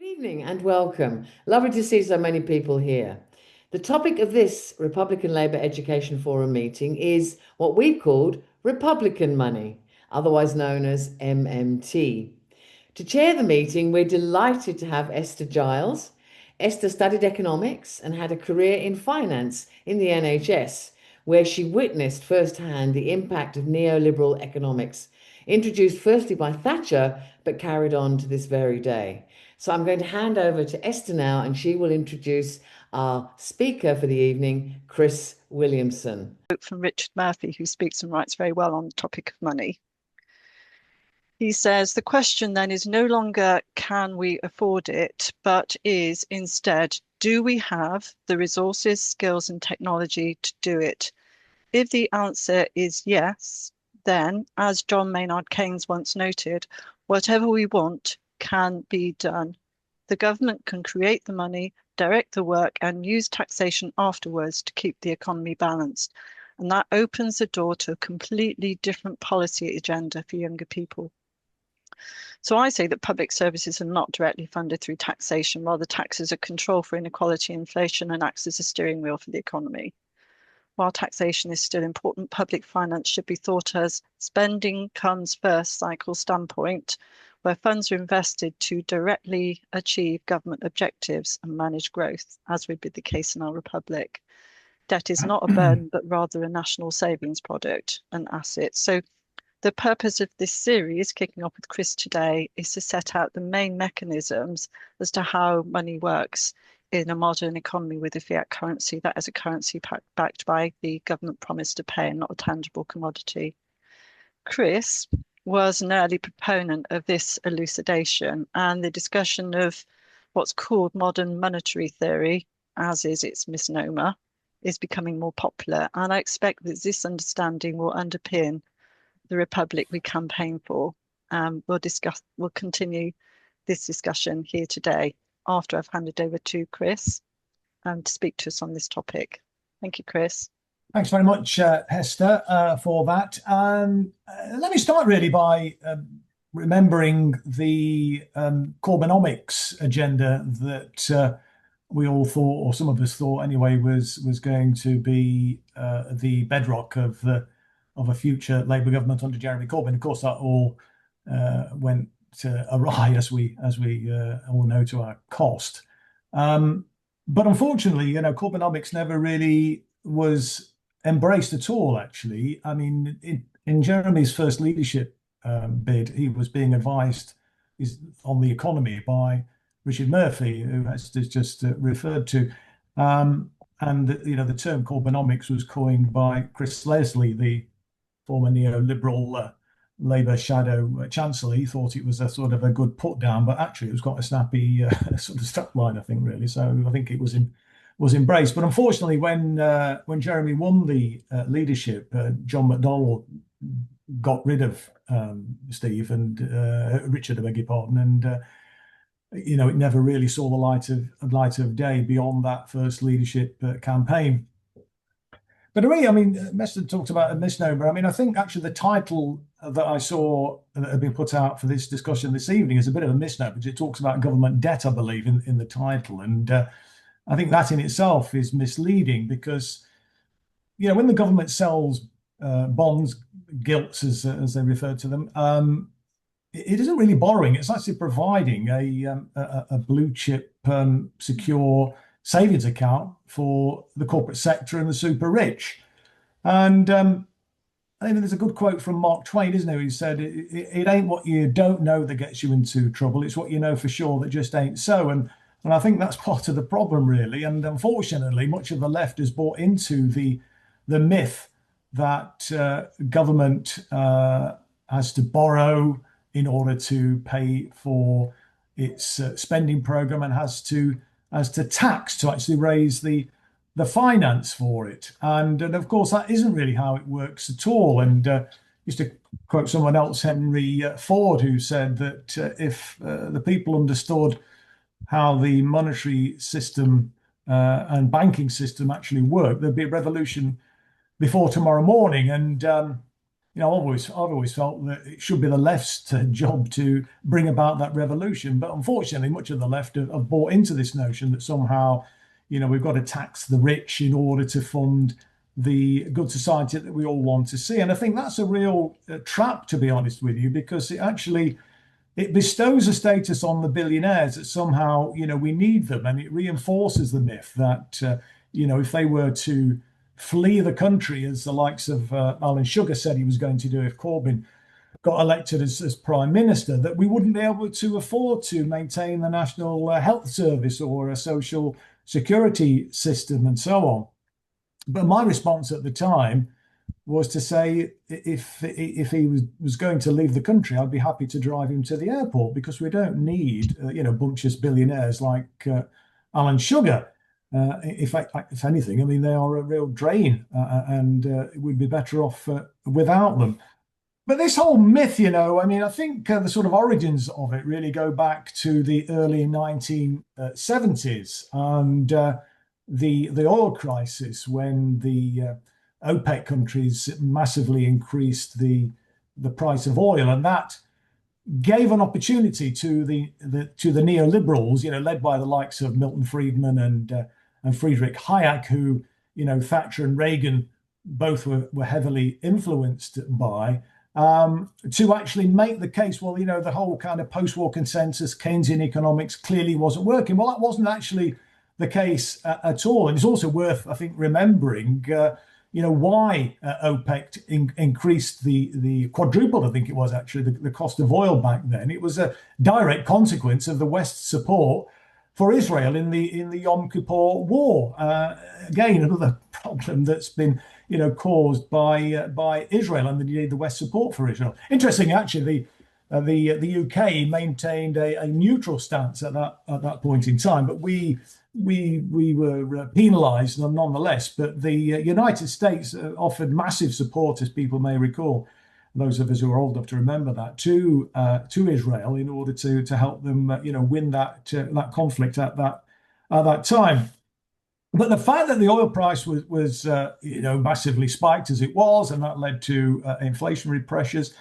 Evening and welcome. Lovely to see so many people here. The topic of this Republican Labour Education Forum meeting is what we've called Republican money, otherwise known as MMT. To chair the meeting, we're delighted to have Esther Giles. Esther studied economics and had a career in finance in the NHS, where she witnessed firsthand the impact of neoliberal economics, introduced firstly by Thatcher, but carried on to this very day. So I'm going to hand over to Esther now, and she will introduce our speaker for the evening, Chris Williamson. From Richard Murphy, who speaks and writes very well on the topic of money. He says, the question then is no longer can we afford it, but is instead, do we have the resources, skills and technology to do it? If the answer is yes, then, as John Maynard Keynes once noted, whatever we want can be done. The government can create the money, direct the work and use taxation afterwards to keep the economy balanced. And that opens the door to a completely different policy agenda for younger people. So I say that public services are not directly funded through taxation, rather taxes are control for inequality and inflation and acts as a steering wheel for the economy. While taxation is still important, public finance should be thought as spending comes first cycle standpoint, where funds are invested to directly achieve government objectives and manage growth, as would be the case in our republic. Debt is not a burden, but rather a national savings product and asset. So the purpose of this series, kicking off with Chris today, is to set out the main mechanisms as to how money works in a modern economy with a fiat currency, that is a currency backed by the government promise to pay and not a tangible commodity. Chris was an early proponent of this elucidation, and the discussion of what's called modern monetary theory, as is its misnomer, is becoming more popular. And I expect that this understanding will underpin the republic we campaign for. We'll continue this discussion here today after I've handed over to Chris to speak to us on this topic. Thank you, Chris. Thanks very much, Hester, for that. Let me start really by remembering the Corbynomics agenda that we all thought, or some of us thought anyway, was going to be the bedrock of a future Labour government under Jeremy Corbyn. Of course, that all went awry, as we all know, to our cost. But unfortunately, Corbynomics never really was embraced at all, actually. I mean, in Jeremy's first leadership bid, he was being advised on the economy by Richard Murphy, who has just referred to. And the term Corbynomics was coined by Chris Leslie, the former neoliberal Labour shadow chancellor. He thought it was a sort of a good put down, but actually it was quite a snappy sort of strapline, I think, really. So I think it was embraced. But unfortunately, when Jeremy won the leadership, John McDonnell got rid of Steve and Richard, I beg your pardon, and it never really saw the light of day beyond that first leadership campaign. But really, I mean, Mester talked about a misnomer. I mean, I think actually the title that I saw that had been put out for this discussion this evening is a bit of a misnomer, because it talks about government debt, I believe, in the title. And I think that in itself is misleading, because, when the government sells bonds, gilts, as they refer to them, it isn't really borrowing. It's actually providing a blue chip secure savings account for the corporate sector and the super rich. And I think there's a good quote from Mark Twain, isn't there? He said, it ain't what you don't know that gets you into trouble. It's what you know for sure that just ain't so. And I think that's part of the problem, really. And unfortunately, much of the left has bought into the myth that government has to borrow in order to pay for its spending program, and has to tax to actually raise the finance for it. And of course, that isn't really how it works at all. And just to quote someone else, Henry Ford, who said that if the people understood how the monetary system and banking system actually work, there'd be a revolution before tomorrow morning. And I've always felt that it should be the left's job to bring about that revolution. But unfortunately, much of the left have bought into this notion that somehow, we've got to tax the rich in order to fund the good society that we all want to see. And I think that's a real trap, to be honest with you, because it bestows a status on the billionaires that somehow, we need them. And it reinforces the myth that, if they were to flee the country, as the likes of Alan Sugar said he was going to do if Corbyn got elected as Prime Minister, that we wouldn't be able to afford to maintain the National Health Service or a social security system and so on. But my response at the time was to say, if he was going to leave the country, I'd be happy to drive him to the airport, because we don't need bumptious billionaires like Alan Sugar. If anything, I mean, they are a real drain, and we'd be better off without them. But this whole myth, I think the sort of origins of it really go back to the early 1970s and the oil crisis, when the OPEC countries massively increased the price of oil, and that gave an opportunity to the neoliberals, led by the likes of Milton Friedman and Friedrich Hayek, who Thatcher and Reagan both were heavily influenced by, to actually make the case, well, the whole kind of post-war consensus, Keynesian economics clearly wasn't working. Well, that wasn't actually the case at all. And it's also worth, I think, remembering, why OPEC increased the quadrupled, I think it was actually, the cost of oil back then. It was a direct consequence of the West's support for Israel in the Yom Kippur War. Again, another problem that's been caused by Israel and the West support for Israel. Interesting, actually, the UK maintained a neutral stance at that point in time, but we were penalised nonetheless. But the United States offered massive support, as people may recall, those of us who are old enough to remember that, to Israel in order to help them win that conflict at that time. But the fact that the oil price was massively spiked as it was, and that led to inflationary pressures,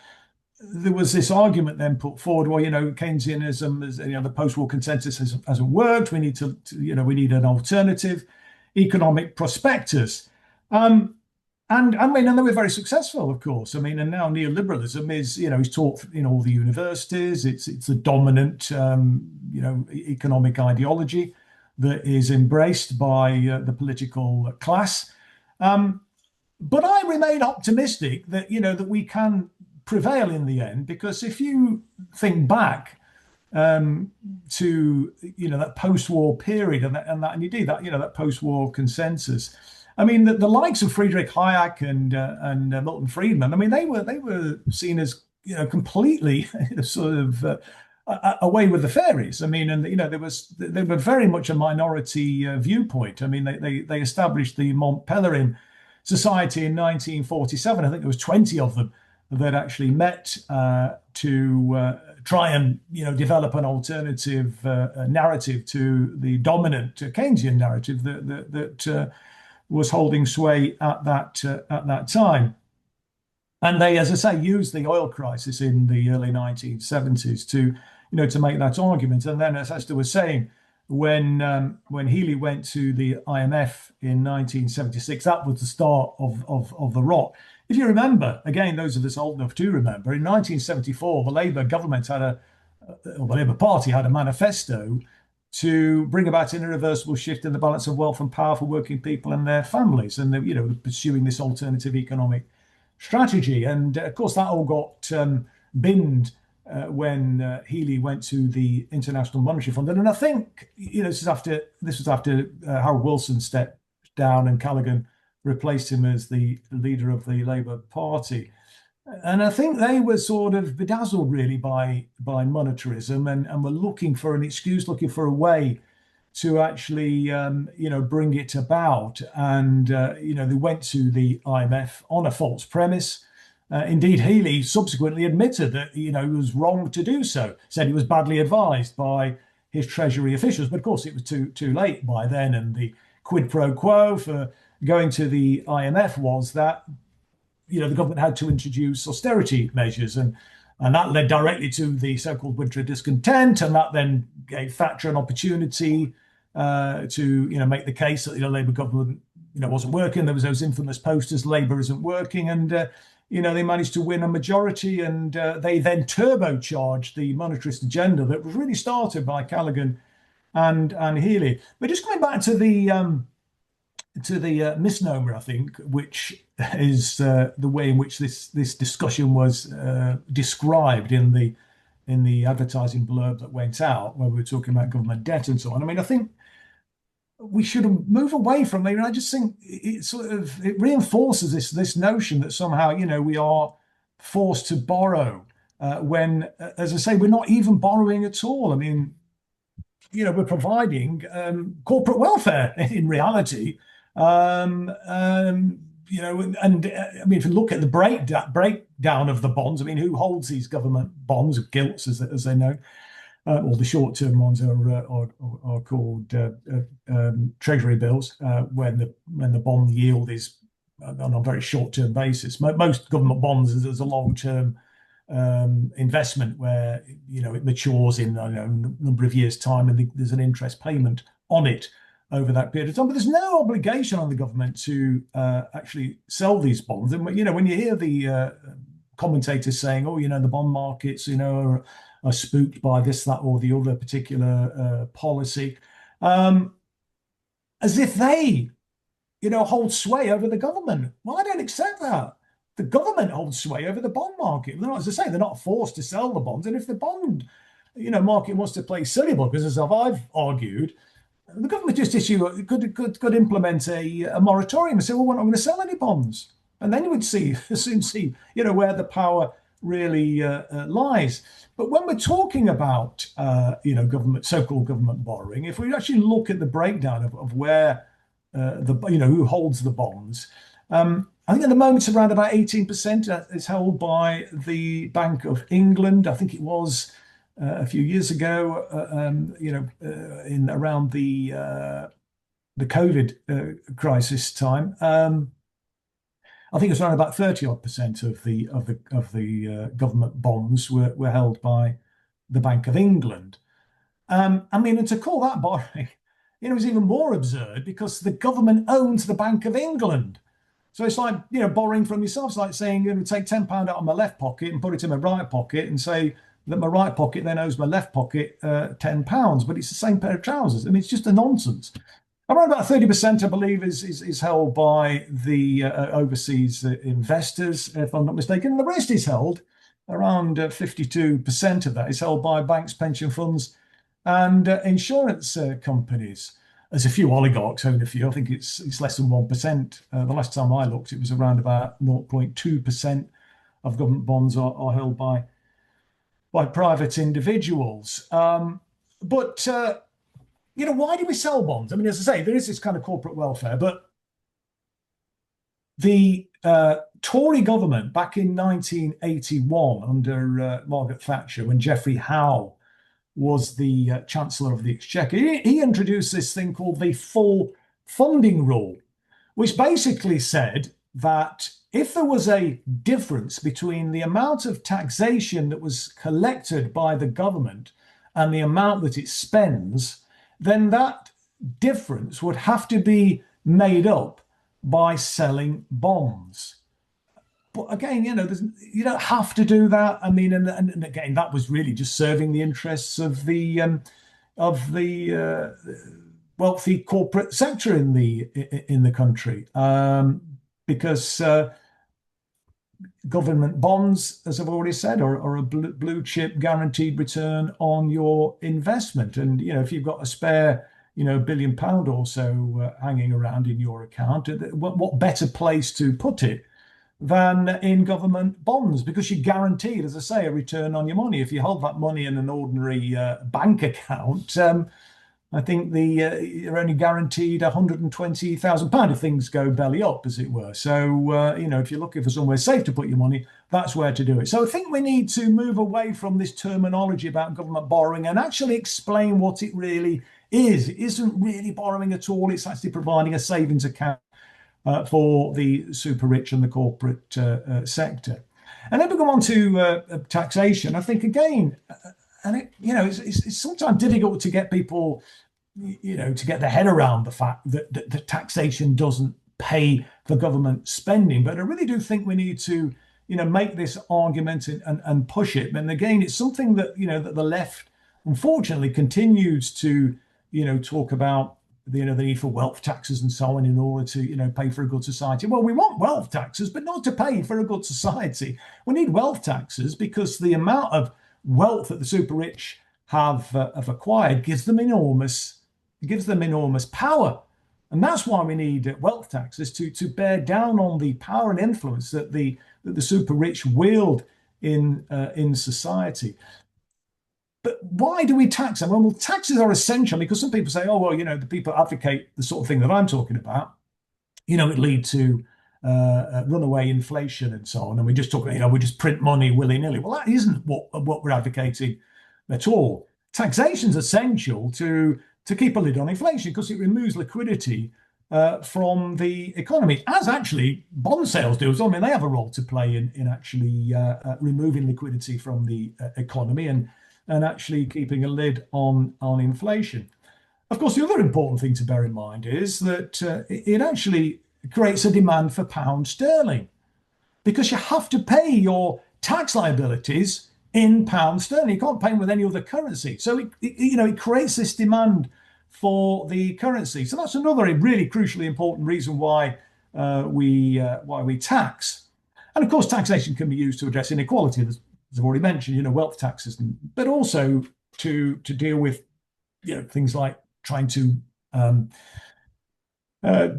there was this argument then put forward, well, Keynesianism, the post-war consensus hasn't worked. We need we need an alternative economic prospectus. And they were very successful, of course. I mean, and now neoliberalism is taught in all the universities. It's the dominant, economic ideology that is embraced by the political class. But I remain optimistic that that we can prevail in the end, because if you think back to that post-war period and you do that that post-war consensus, I mean the likes of Friedrich Hayek and Milton Friedman, I mean they were seen as completely sort of away with the fairies. I mean, and they were very much a minority viewpoint. I mean, they established the Mont Pelerin Society in 1947. I think there was 20 of them that actually met to try and develop an alternative narrative to the dominant Keynesian narrative that was holding sway at that time. And they, as I say, used the oil crisis in the early 1970s to make that argument. And then, as Esther was saying, when Healy went to the IMF in 1976, that was the start of the rot. If you remember, again, those of us old enough to remember, in 1974, the Labour government the Labour Party had a manifesto to bring about an irreversible shift in the balance of wealth and power for working people and their families, and they, pursuing this alternative economic strategy. And of course, that all got binned when Healy went to the International Monetary Fund. And I think this was after Harold Wilson stepped down and Callaghan replaced him as the leader of the Labour Party. And I think they were sort of bedazzled really by monetarism and were looking for an excuse, looking for a way to actually bring it about. And they went to the IMF on a false premise. Indeed, Healy subsequently admitted that it was wrong to do so. Said he was badly advised by his Treasury officials, but of course it was too late by then. And the quid pro quo for going to the IMF was that the government had to introduce austerity measures, and that led directly to the so-called winter of discontent, and that then gave Thatcher an opportunity to make the case that the Labour government wasn't working. There was those infamous posters, Labour isn't working, and they managed to win a majority, and they then turbocharged the monetarist agenda that was really started by Callaghan and Healy. But just coming back to the misnomer, I think, which is the way in which this discussion was described in the advertising blurb that went out, where we were talking about government debt and so on. I mean, I think we should move away from it. I just think it reinforces this notion that somehow we are forced to borrow when, as I say, we're not even borrowing at all. I mean, we're providing corporate welfare in reality. And I mean, if you look at the breakdown of the bonds, I mean, who holds these government bonds, gilts as they know, or the short-term ones are called treasury bills, when the bond yield is on a very short-term basis. Most government bonds is a long-term investment where it matures in a number of years' time, and there's an interest payment on it over that period of time. But there's no obligation on the government to actually sell these bonds. And when you hear the commentators saying, "Oh, the bond markets, are spooked by this, that, or the other particular policy," as if they, hold sway over the government. Well, I don't accept that. The government holds sway over the bond market. They're not, as I say, they're not forced to sell the bonds. And if the bond, market wants to play silly buggers, as I've argued, the government just could implement a moratorium and say, well, we're not going to sell any bonds. And then you would soon see, where the power really lies. But when we're talking about, government, so-called government borrowing, if we actually look at the breakdown of where who holds the bonds, I think at the moment it's around about 18% is held by the Bank of England. I think it was a few years ago, in around the COVID crisis time. I think it was around about 30-odd% of the government bonds were held by the Bank of England. I mean, and to call that borrowing, is even more absurd because the government owns the Bank of England. So it's like, borrowing from yourself. It's like saying, take £10 out of my left pocket and put it in my right pocket and say that my right pocket then owes my left pocket £10, but it's the same pair of trousers. I mean, it's just a nonsense. Around about 30%, I believe, is held by the overseas investors, if I'm not mistaken. And the rest is held, around 52% of that is held by banks, pension funds, and insurance companies. There's a few oligarchs own a few. I think it's less than 1%. The last time I looked, it was around about 0.2% of government bonds are held by private individuals. But why do we sell bonds? I mean, as I say, there is this kind of corporate welfare, but the Tory government back in 1981 under Margaret Thatcher, when Geoffrey Howe was the Chancellor of the Exchequer, he introduced this thing called the full funding rule, which basically said that if there was a difference between the amount of taxation that was collected by the government and the amount that it spends, then that difference would have to be made up by selling bonds. But again, you don't have to do that. I mean, and again, that was really just serving the interests of the wealthy corporate sector in the country, because government bonds, as I've already said, are a blue chip guaranteed return on your investment. And if you've got a spare £1 billion or so hanging around in your account, what better place to put it than in government bonds, because you're guaranteed, as I say, a return on your money. If you hold that money in an ordinary bank account, I think you're only guaranteed £120,000 if things go belly up, as it were. So, if you're looking for somewhere safe to put your money, that's where to do it. So I think we need to move away from this terminology about government borrowing and actually explain what it really is. It isn't really borrowing at all. It's actually providing a savings account for the super rich and the corporate sector. And then we go on to taxation. I think again, it's sometimes difficult to get people, to get their head around the fact that the taxation doesn't pay for government spending. But I really do think we need to, make this argument and push it. And again, it's something that, that the left unfortunately continues to, talk about the need for wealth taxes and so on in order to, pay for a good society. Well, we want wealth taxes, but not to pay for a good society. We need wealth taxes because the amount of wealth that the super rich have acquired gives them enormous power. And that's why we need wealth taxes to bear down on the power and influence that the super rich wield in society. But why do we tax them? Well, taxes are essential because some people say, oh, well, the people advocate the sort of thing that I'm talking about. It lead to runaway inflation and so on. And we just talk, we just print money willy-nilly. Well, that isn't what we're advocating at all. Taxation is essential to keep a lid on inflation because it removes liquidity from the economy, as actually bond sales do. I mean, they have a role to play in actually removing liquidity from the economy and actually keeping a lid on inflation. Of course, the other important thing to bear in mind is that it actually creates a demand for pound sterling because you have to pay your tax liabilities in pound sterling. You can't pay them with any other currency. So it creates this demand for the currency. So that's another really crucially important reason why we tax. And of course, taxation can be used to address inequality, as I've already mentioned, wealth taxes, but also to deal with things like trying to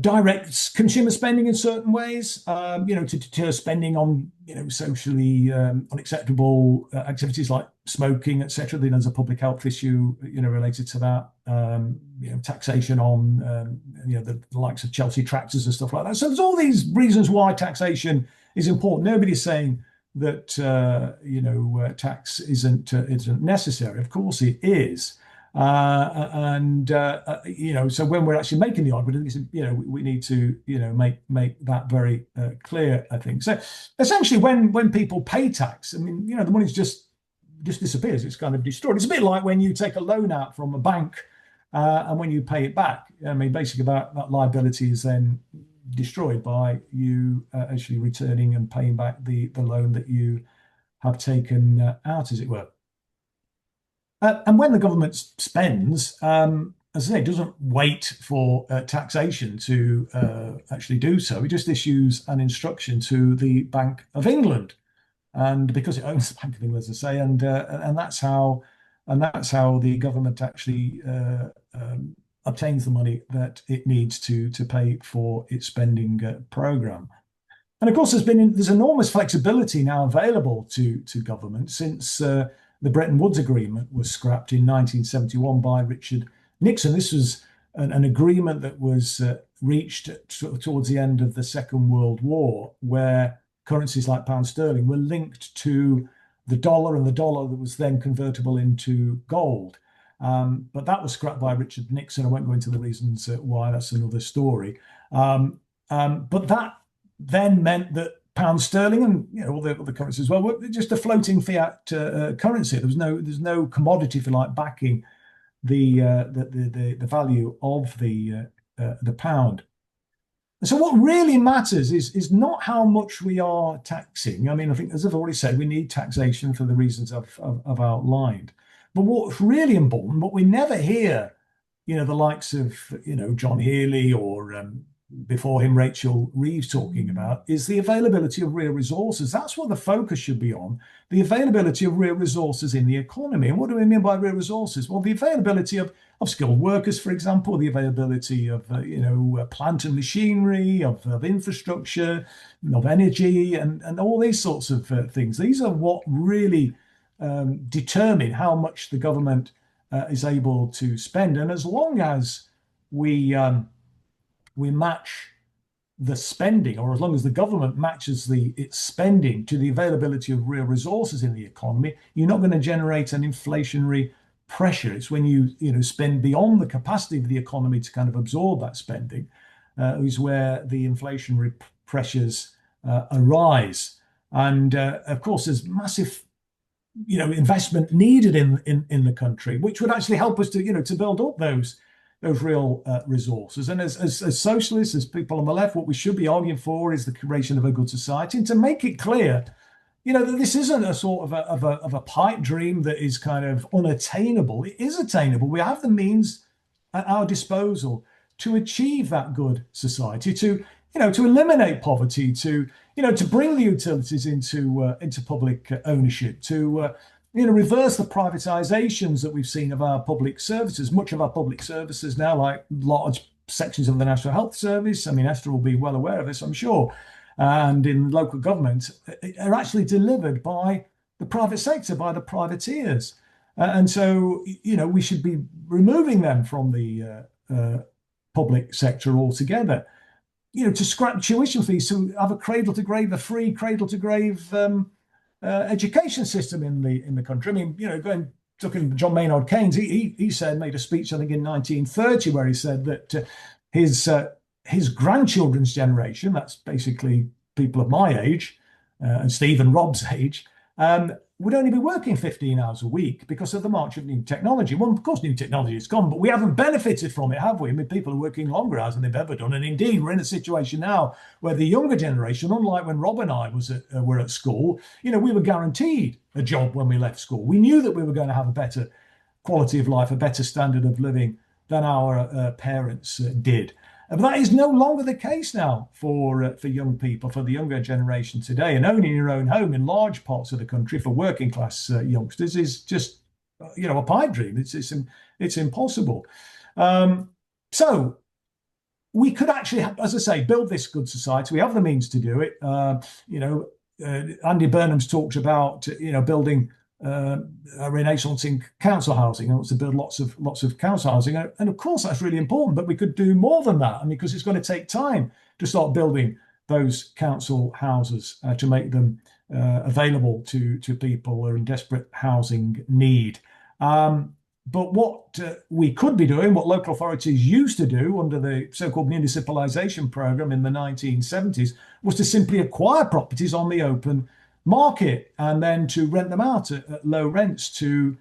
direct consumer spending in certain ways, to deter spending on socially unacceptable activities like smoking, etc. There's a public health issue related to that. Taxation on the likes of Chelsea tractors and stuff like that. So there's all these reasons why taxation is important. Nobody's saying that tax isn't necessary. Of course it is. So when we're actually making the argument, we need to make that very clear, I think. So essentially, when people pay tax, I mean, the money just disappears. It's kind of destroyed. It's a bit like when you take a loan out from a bank and when you pay it back. I mean, basically that liability is then destroyed by you actually returning and paying back the loan that you have taken out, as it were. And when the government spends, as I say, it doesn't wait for taxation to actually do so. It just issues an instruction to the Bank of England, and because it owns the Bank of England, as I say, and that's how the government actually obtains the money that it needs to pay for its spending program. And of course, there's enormous flexibility now available to government since the Bretton Woods Agreement was scrapped in 1971 by Richard Nixon. This was an agreement that was reached towards the end of the Second World War, where currencies like pound sterling were linked to the dollar, and the dollar that was then convertible into gold. But that was scrapped by Richard Nixon. I won't go into the reasons why. That's another story. But that then meant that pound sterling and all the other currencies as well were just a floating fiat currency. There's no commodity, if you like, backing the value of the pound. And so what really matters is not how much we are taxing. I mean, I think, as I've already said, we need taxation for the reasons I've outlined. But what's really important, what we never hear, the likes of John Healey or before him, Rachel Reeves talking about, is the availability of real resources. That's what the focus should be on, the availability of real resources in the economy. And what do we mean by real resources? Well, the availability of skilled workers, for example, the availability of plant and machinery, of infrastructure, of energy, and all these sorts of things. These are what really determine how much the government is able to spend. And as long as we match the spending, or as long as the government matches its spending to the availability of real resources in the economy, you're not going to generate an inflationary pressure. It's when you spend beyond the capacity of the economy to kind of absorb that spending is where the inflationary pressures arise. And of course, there's massive investment needed in the country, which would actually help us to build up those real resources. And as socialists, as people on the left, what we should be arguing for is the creation of a good society, and to make it clear, that this isn't a sort of a pipe dream that is kind of unattainable. It is attainable. We have the means at our disposal to achieve that good society, to eliminate poverty, to bring the utilities into public ownership, to reverse the privatizations that we've seen of our public services. Much of our public services now, like large sections of the National Health Service, I mean, Esther will be well aware of this, I'm sure, and in local government, are actually delivered by the private sector, by the privateers. And so, we should be removing them from the public sector altogether. To scrap tuition fees, to have a free cradle-to-grave education system in the country. I mean, talking John Maynard Keynes, he made a speech, I think, in 1930, where he said that his grandchildren's generation, that's basically people of my age and Steve and Rob's age, would only be working 15 hours a week because of the march of new technology. Well, of course, new technology is gone, but we haven't benefited from it, have we? I mean, people are working longer hours than they've ever done. And indeed, we're in a situation now where the younger generation, unlike when Rob and I were at school, we were guaranteed a job when we left school. We knew that we were going to have a better quality of life, a better standard of living than our parents did. But that is no longer the case now for young people, for the younger generation today. And owning your own home in large parts of the country for working class youngsters is just, a pipe dream. It's impossible. So we could actually, as I say, build this good society. We have the means to do it. Andy Burnham's talked about, building a renaissance in council housing. He wants to build lots of council housing, and of course that's really important. But we could do more than that, and because it's going to take time to start building those council houses to make them available to people who are in desperate housing need. But what we could be doing, what local authorities used to do under the so-called municipalisation programme in the 1970s, was to simply acquire properties on the open market and then to rent them out at low rents to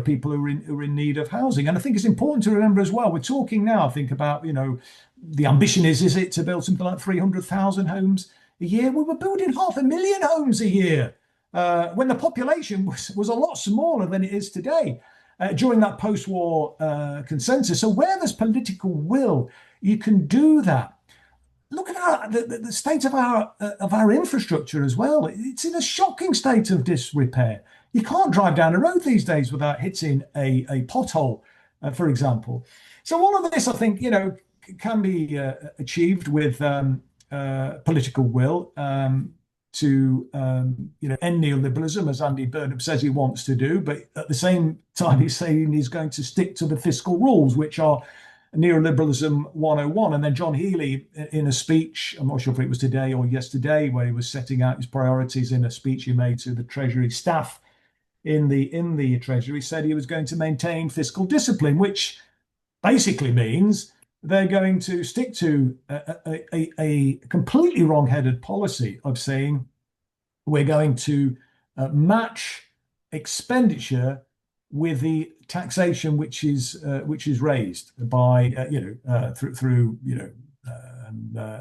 people who are in need of housing. And I think it's important to remember as well, we're talking now, I think, about the ambition is it to build something like 300,000 homes a year? We were building 500,000 homes a year when the population was a lot smaller than it is today during that post-war consensus. So where there's political will, you can do that. Look at the state of our infrastructure as well. It's in a shocking state of disrepair. You can't drive down a road these days without hitting a pothole, for example. So all of this, I think, can be achieved with political will to end neoliberalism, as Andy Burnham says he wants to do. But at the same time, he's saying he's going to stick to the fiscal rules, which are Neoliberalism 101. And then John Healey, in a speech, I'm not sure if it was today or yesterday, where he was setting out his priorities in a speech he made to the Treasury staff in the Treasury, said he was going to maintain fiscal discipline, which basically means they're going to stick to a completely wrong-headed policy of saying we're going to match expenditure with the taxation which is raised by through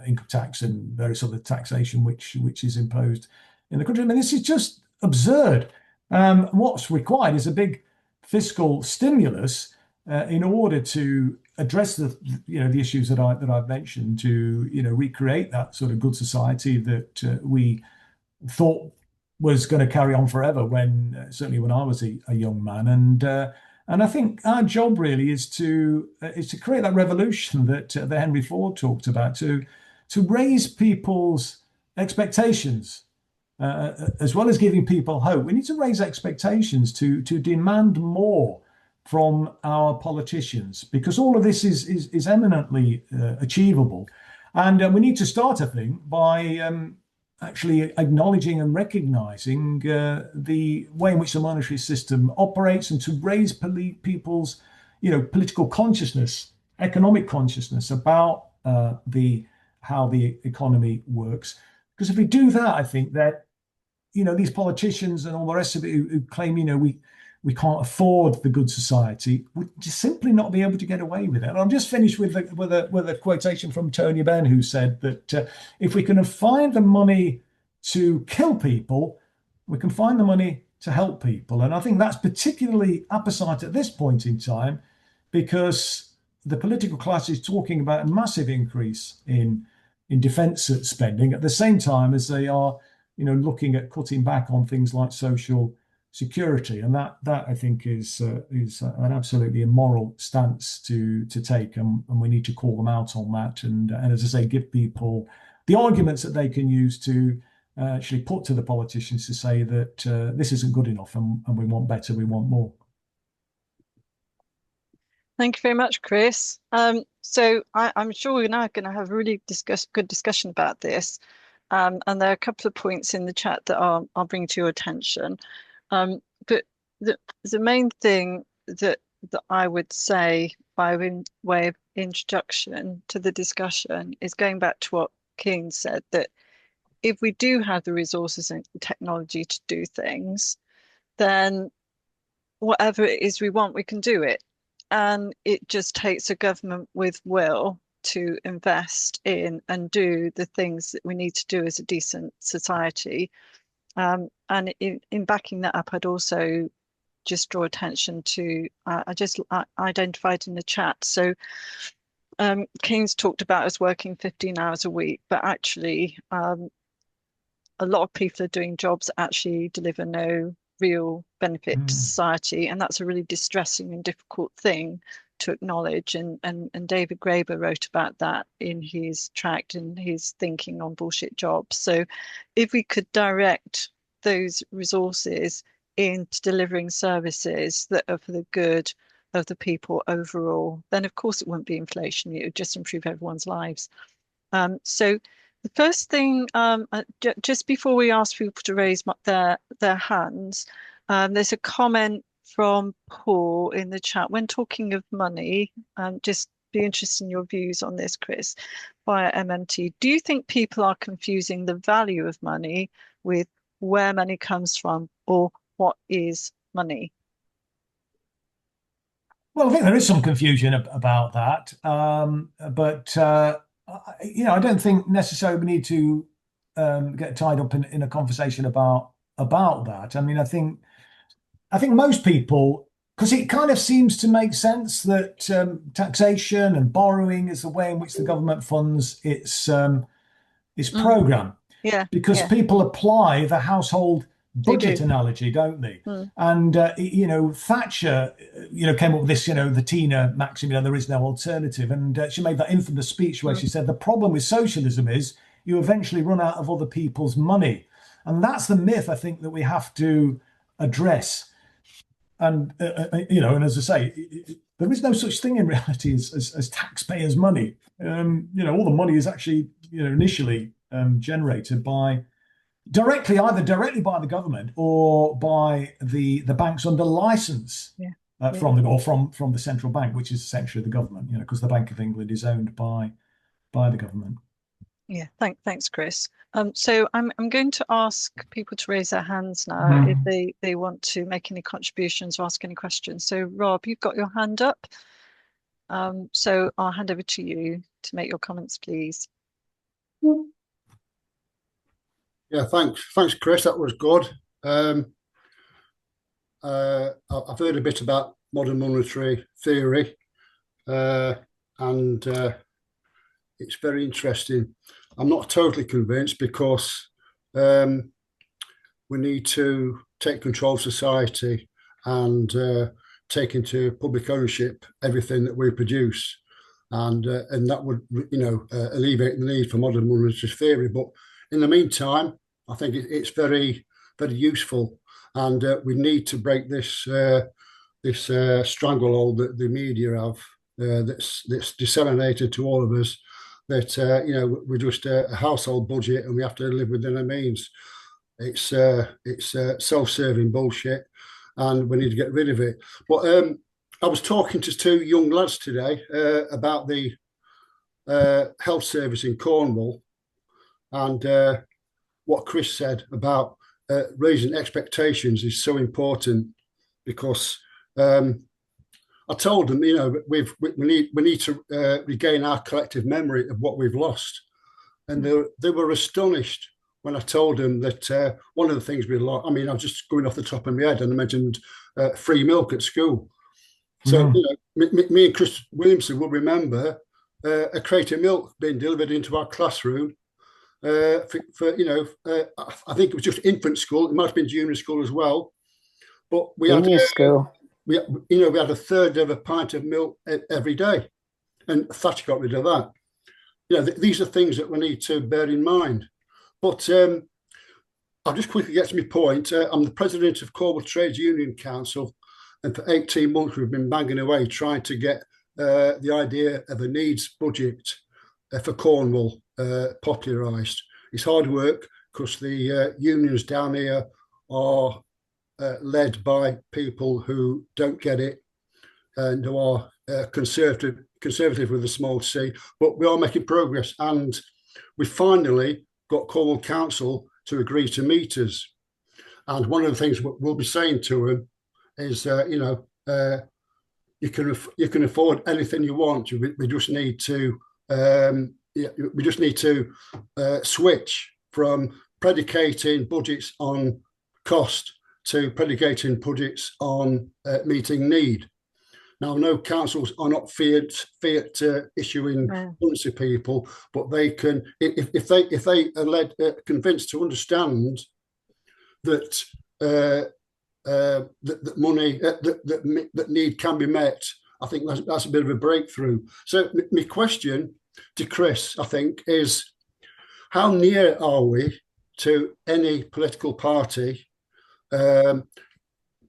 income tax and various other taxation which is imposed in the country. I mean, this is just absurd. What's required is a big fiscal stimulus in order to address the issues that I've mentioned, to recreate that sort of good society that we thought was going to carry on forever, certainly when I was a young man. And I think our job really is to create that revolution that Henry Ford talked about, to raise people's expectations, as well as giving people hope. We need to raise expectations, to demand more from our politicians, because all of this is eminently achievable. And we need to start, I think, by actually acknowledging and recognizing the way in which the monetary system operates, and to raise people's, political consciousness, economic consciousness about how the economy works. Because if we do that, I think that, these politicians and all the rest of it who claim, we can't afford the good society, would just simply not be able to get away with it. And I'll just finish with a quotation from Tony Benn, who said that if we can find the money to kill people, we can find the money to help people. And I think that's particularly apposite at this point in time, because the political class is talking about a massive increase in defence spending at the same time as they are, looking at cutting back on things like social security, and that I think is an absolutely immoral stance to take, and we need to call them out on that. And as I say, give people the arguments that they can use to actually put to the politicians to say that this isn't good enough, and we want better, we want more. Thank you very much, Chris. So I'm sure we're now going to have a really good discussion about this. And there are a couple of points in the chat that I'll bring to your attention. But the main thing that I would say by way of introduction to the discussion is going back to what King said, that if we do have the resources and technology to do things, then whatever it is we want, we can do it. And it just takes a government with will to invest in and do the things that we need to do as a decent society. And in backing that up, I'd also just draw attention to, I just identified in the chat. So Keynes talked about us working 15 hours a week, but actually a lot of people are doing jobs that actually deliver no real benefit to society. And that's a really distressing and difficult thing to acknowledge. And David Graeber wrote about that in his tract and his thinking on bullshit jobs. So if we could direct those resources into delivering services that are for the good of the people overall, then of course it wouldn't be inflation, it would just improve everyone's lives. So the first thing, just before we ask people to raise their hands, there's a comment from Paul in the chat. When talking of money, just be interested in your views on this, Chris, via MMT. Do you think people are confusing the value of money with where money comes from, or what is money? Well, I think there is some confusion about that, but I don't think necessarily we need to get tied up in a conversation about that. I mean, I think most people, because it kind of seems to make sense that taxation and borrowing is the way in which the government funds its program. Yeah. Because people apply the household budget analogy, don't they? And Thatcher, came up with this, the Tina maxim, there is no alternative, and she made that infamous speech where she said the problem with socialism is you eventually run out of other people's money, and that's the myth I think that we have to address. And and as I say, there is no such thing in reality as taxpayers' money. All the money is actually initially generated either directly by the government or by the banks under license from the central bank, which is essentially the government, because the Bank of England is owned by the government. Yeah, thanks, Chris. So I'm going to ask people to raise their hands now if they want to make any contributions or ask any questions. So Rob, you've got your hand up. So I'll hand over to you to make your comments, please. Yeah, thanks, Chris. That was good. I've heard a bit about modern monetary theory, and it's very interesting. I'm not totally convinced because we need to take control of society and take into public ownership everything that we produce, and that would alleviate the need for modern monetary theory. But in the meantime, I think it's very, very useful, and we need to break this stranglehold that the media have that's disseminated to all of us. That we're just a household budget and we have to live within our means. It's self-serving bullshit, and we need to get rid of it. But I was talking to two young lads today about the health service in Cornwall, and what Chris said about raising expectations is so important, because I told them, we need to regain our collective memory of what we've lost, and they were astonished when I told them that one of the things we lost. I mean, I'm just going off the top of my head, and I mentioned free milk at school. So me and Chris Williamson will remember a crate of milk being delivered into our classroom for I think it was just infant school. It might have been junior school as well, but we had school. We had a third of a pint of milk every day, and Thatcher got rid of that. These are things that we need to bear in mind. But I'll just quickly get to my point. I'm the president of Cornwall Trades Union Council, and for 18 months we've been banging away trying to get the idea of a needs budget for Cornwall popularised. It's hard work because the unions down here are led by people who don't get it and who are conservative with a small c, but we are making progress, and we finally got Cornwall Council to agree to meet us. And one of the things we'll be saying to them is, you can afford anything you want. We just need to switch from predicating budgets on cost to predicating budgets on meeting need. Now, no councils are not fiat issuing funds to people, but they can, if they are convinced to understand that that money that need can be met. I think that's a bit of a breakthrough. So my question to Chris, I think, is how near are we to any political party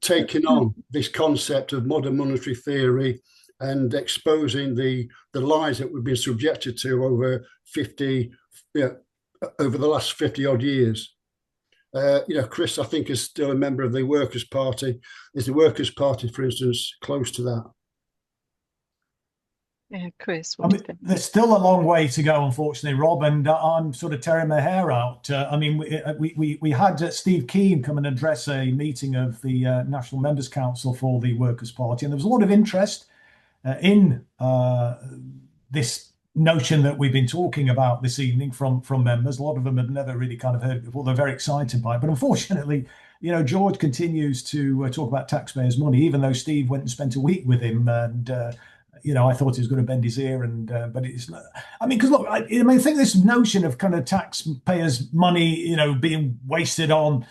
taking on this concept of modern monetary theory and exposing the lies that we've been subjected to over the last 50 odd years? Chris, I think, is still a member of the Workers' Party. Is the Workers' Party, for instance, close to that? Yeah, Chris. There's still a long way to go, unfortunately, Rob, and I'm sort of tearing my hair out. We had Steve Keane come and address a meeting of the National Members Council for the Workers' Party, and there was a lot of interest in this notion that we've been talking about this evening from members. A lot of them had never really kind of heard it before. They're very excited by it, but unfortunately, George continues to talk about taxpayers' money, even though Steve went and spent a week with him, and I thought he was going to bend his ear, but it's not. I mean, because look, I think this notion of kind of taxpayers' money, being wasted on,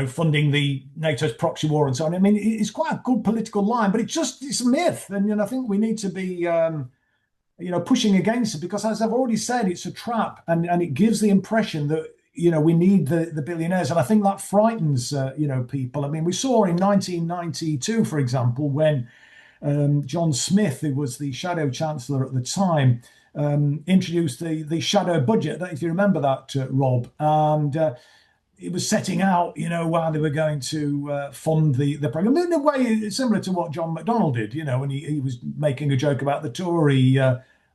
funding the NATO's proxy war and so on. I mean, it's quite a good political line, but it's a myth, and I think we need to be, pushing against it, because, as I've already said, it's a trap, and it gives the impression that we need the billionaires, and I think that frightens people. I mean, we saw in 1992, for example, when John Smith, who was the Shadow Chancellor at the time, introduced the shadow budget. If you remember that, Rob, and it was setting out, how they were going to fund the programme in a way similar to what John McDonnell did, when he was making a joke about the Tory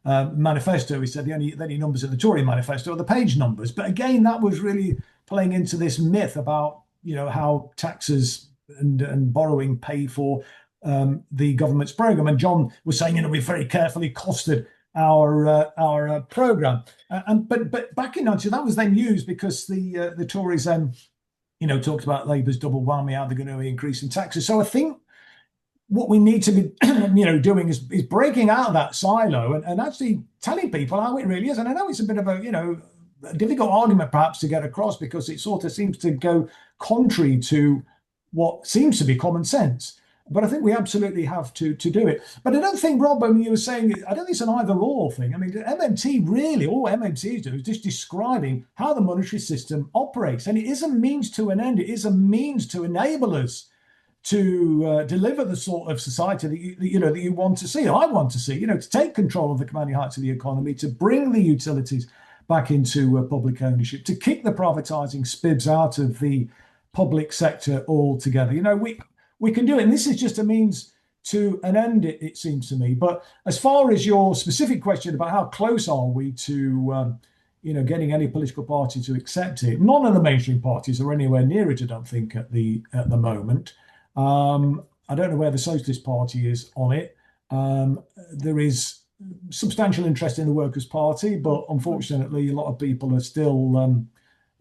manifesto. He said the only numbers in the Tory manifesto are the page numbers. But again, that was really playing into this myth about, how taxes and borrowing pay for the government's programme. And John was saying, we very carefully costed our programme. But back in 90, that was then used because the Tories then, talked about Labour's double whammy, how they're going to increase in taxes. So I think what we need to be, doing is breaking out of that silo and actually telling people how it really is. And I know it's a bit of a, a difficult argument perhaps to get across, because it sort of seems to go contrary to what seems to be common sense. But I think we absolutely have to do it. But I don't think, Rob, when you were saying, I don't think it's an either-or thing. I mean, MMT really, all MMT is doing is just describing how the monetary system operates. And it is a means to an end. It is a means to enable us to deliver the sort of society that you want to see, I want to see, to take control of the commanding heights of the economy, to bring the utilities back into public ownership, to kick the privatising spibs out of the public sector altogether. We can do it. And this is just a means to an end, it seems to me. But as far as your specific question about how close are we to getting any political party to accept it, none of the mainstream parties are anywhere near it, I don't think, at the moment. I don't know where the Socialist Party is on it. There is substantial interest in the Workers' Party, but unfortunately, a lot of people are still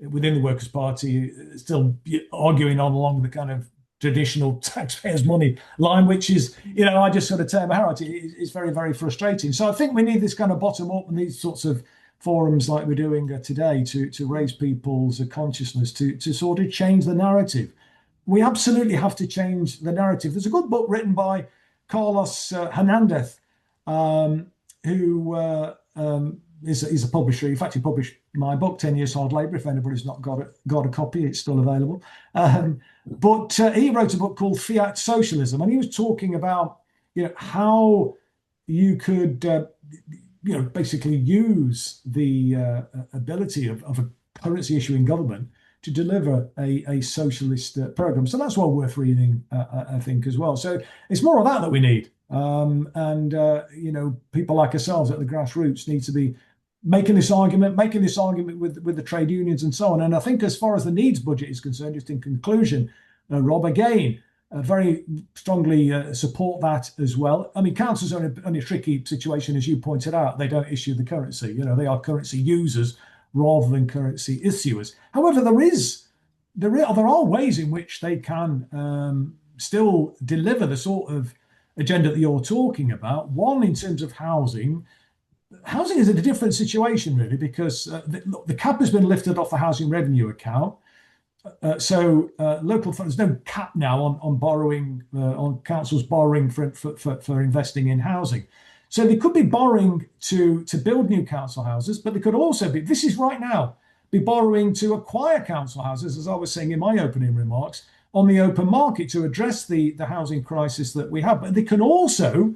within the Workers' Party, still arguing on along the kind of traditional taxpayers' money line, which is, I just sort of tell my heart, it's very, very frustrating. So I think we need this kind of bottom up and these sorts of forums like we're doing today to raise people's consciousness to sort of change the narrative. We absolutely have to change the narrative. There's a good book written by Carlos Hernandez, who is a publisher. In fact, he published my book, 10 Years Hard Labour. If anybody's not got a copy, it's still available. But he wrote a book called Fiat Socialism, and he was talking about how you could basically use the ability of a currency issuing government to deliver a socialist program. So that's well worth reading, I think, as well. So it's more of that we need. People like ourselves at the grassroots need to be making this argument with the trade unions and so on. And I think as far as the needs budget is concerned, just in conclusion, Rob, again, very strongly support that as well. I mean, councils are in a tricky situation, as you pointed out. They don't issue the currency. They are currency users rather than currency issuers. However, there are ways in which they can still deliver the sort of agenda that you're talking about. One, in terms of housing. Housing is a different situation, really, because the cap has been lifted off the housing revenue account. So local funds, there's no cap now on borrowing, on councils borrowing for investing in housing. So they could be borrowing to build new council houses, but they could also be, this is right now, be borrowing to acquire council houses, as I was saying in my opening remarks, on the open market to address the housing crisis that we have. But they can also,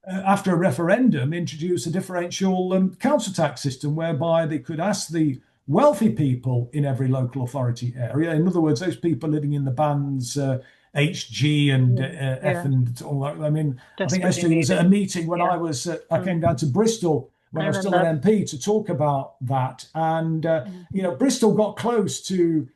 after a referendum, introduce a differential council tax system whereby they could ask the wealthy people in every local authority area, in other words, those people living in the bands H, G, and F, and all that. I mean, I think Esther was at a meeting when I came down to Bristol when I was still an MP to talk about that, and Bristol got close to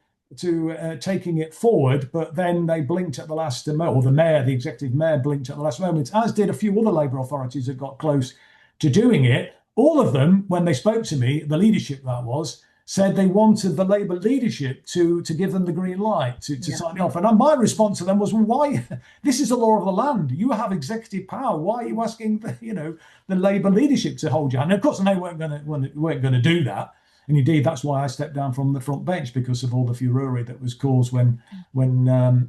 taking it forward, but then they blinked at the last moment, or the executive mayor blinked at the last moment, as did a few other Labour authorities that got close to doing it. All of them, when they spoke to me, the leadership that was, said they wanted the Labour leadership to give them the green light to sign it off. And my response to them was, well, why? This is the law of the land. You have executive power. Why are you asking the Labour leadership to hold your hand? And of course, they weren't going to do that. And indeed, that's why I stepped down from the front bench, because of all the furore that was caused when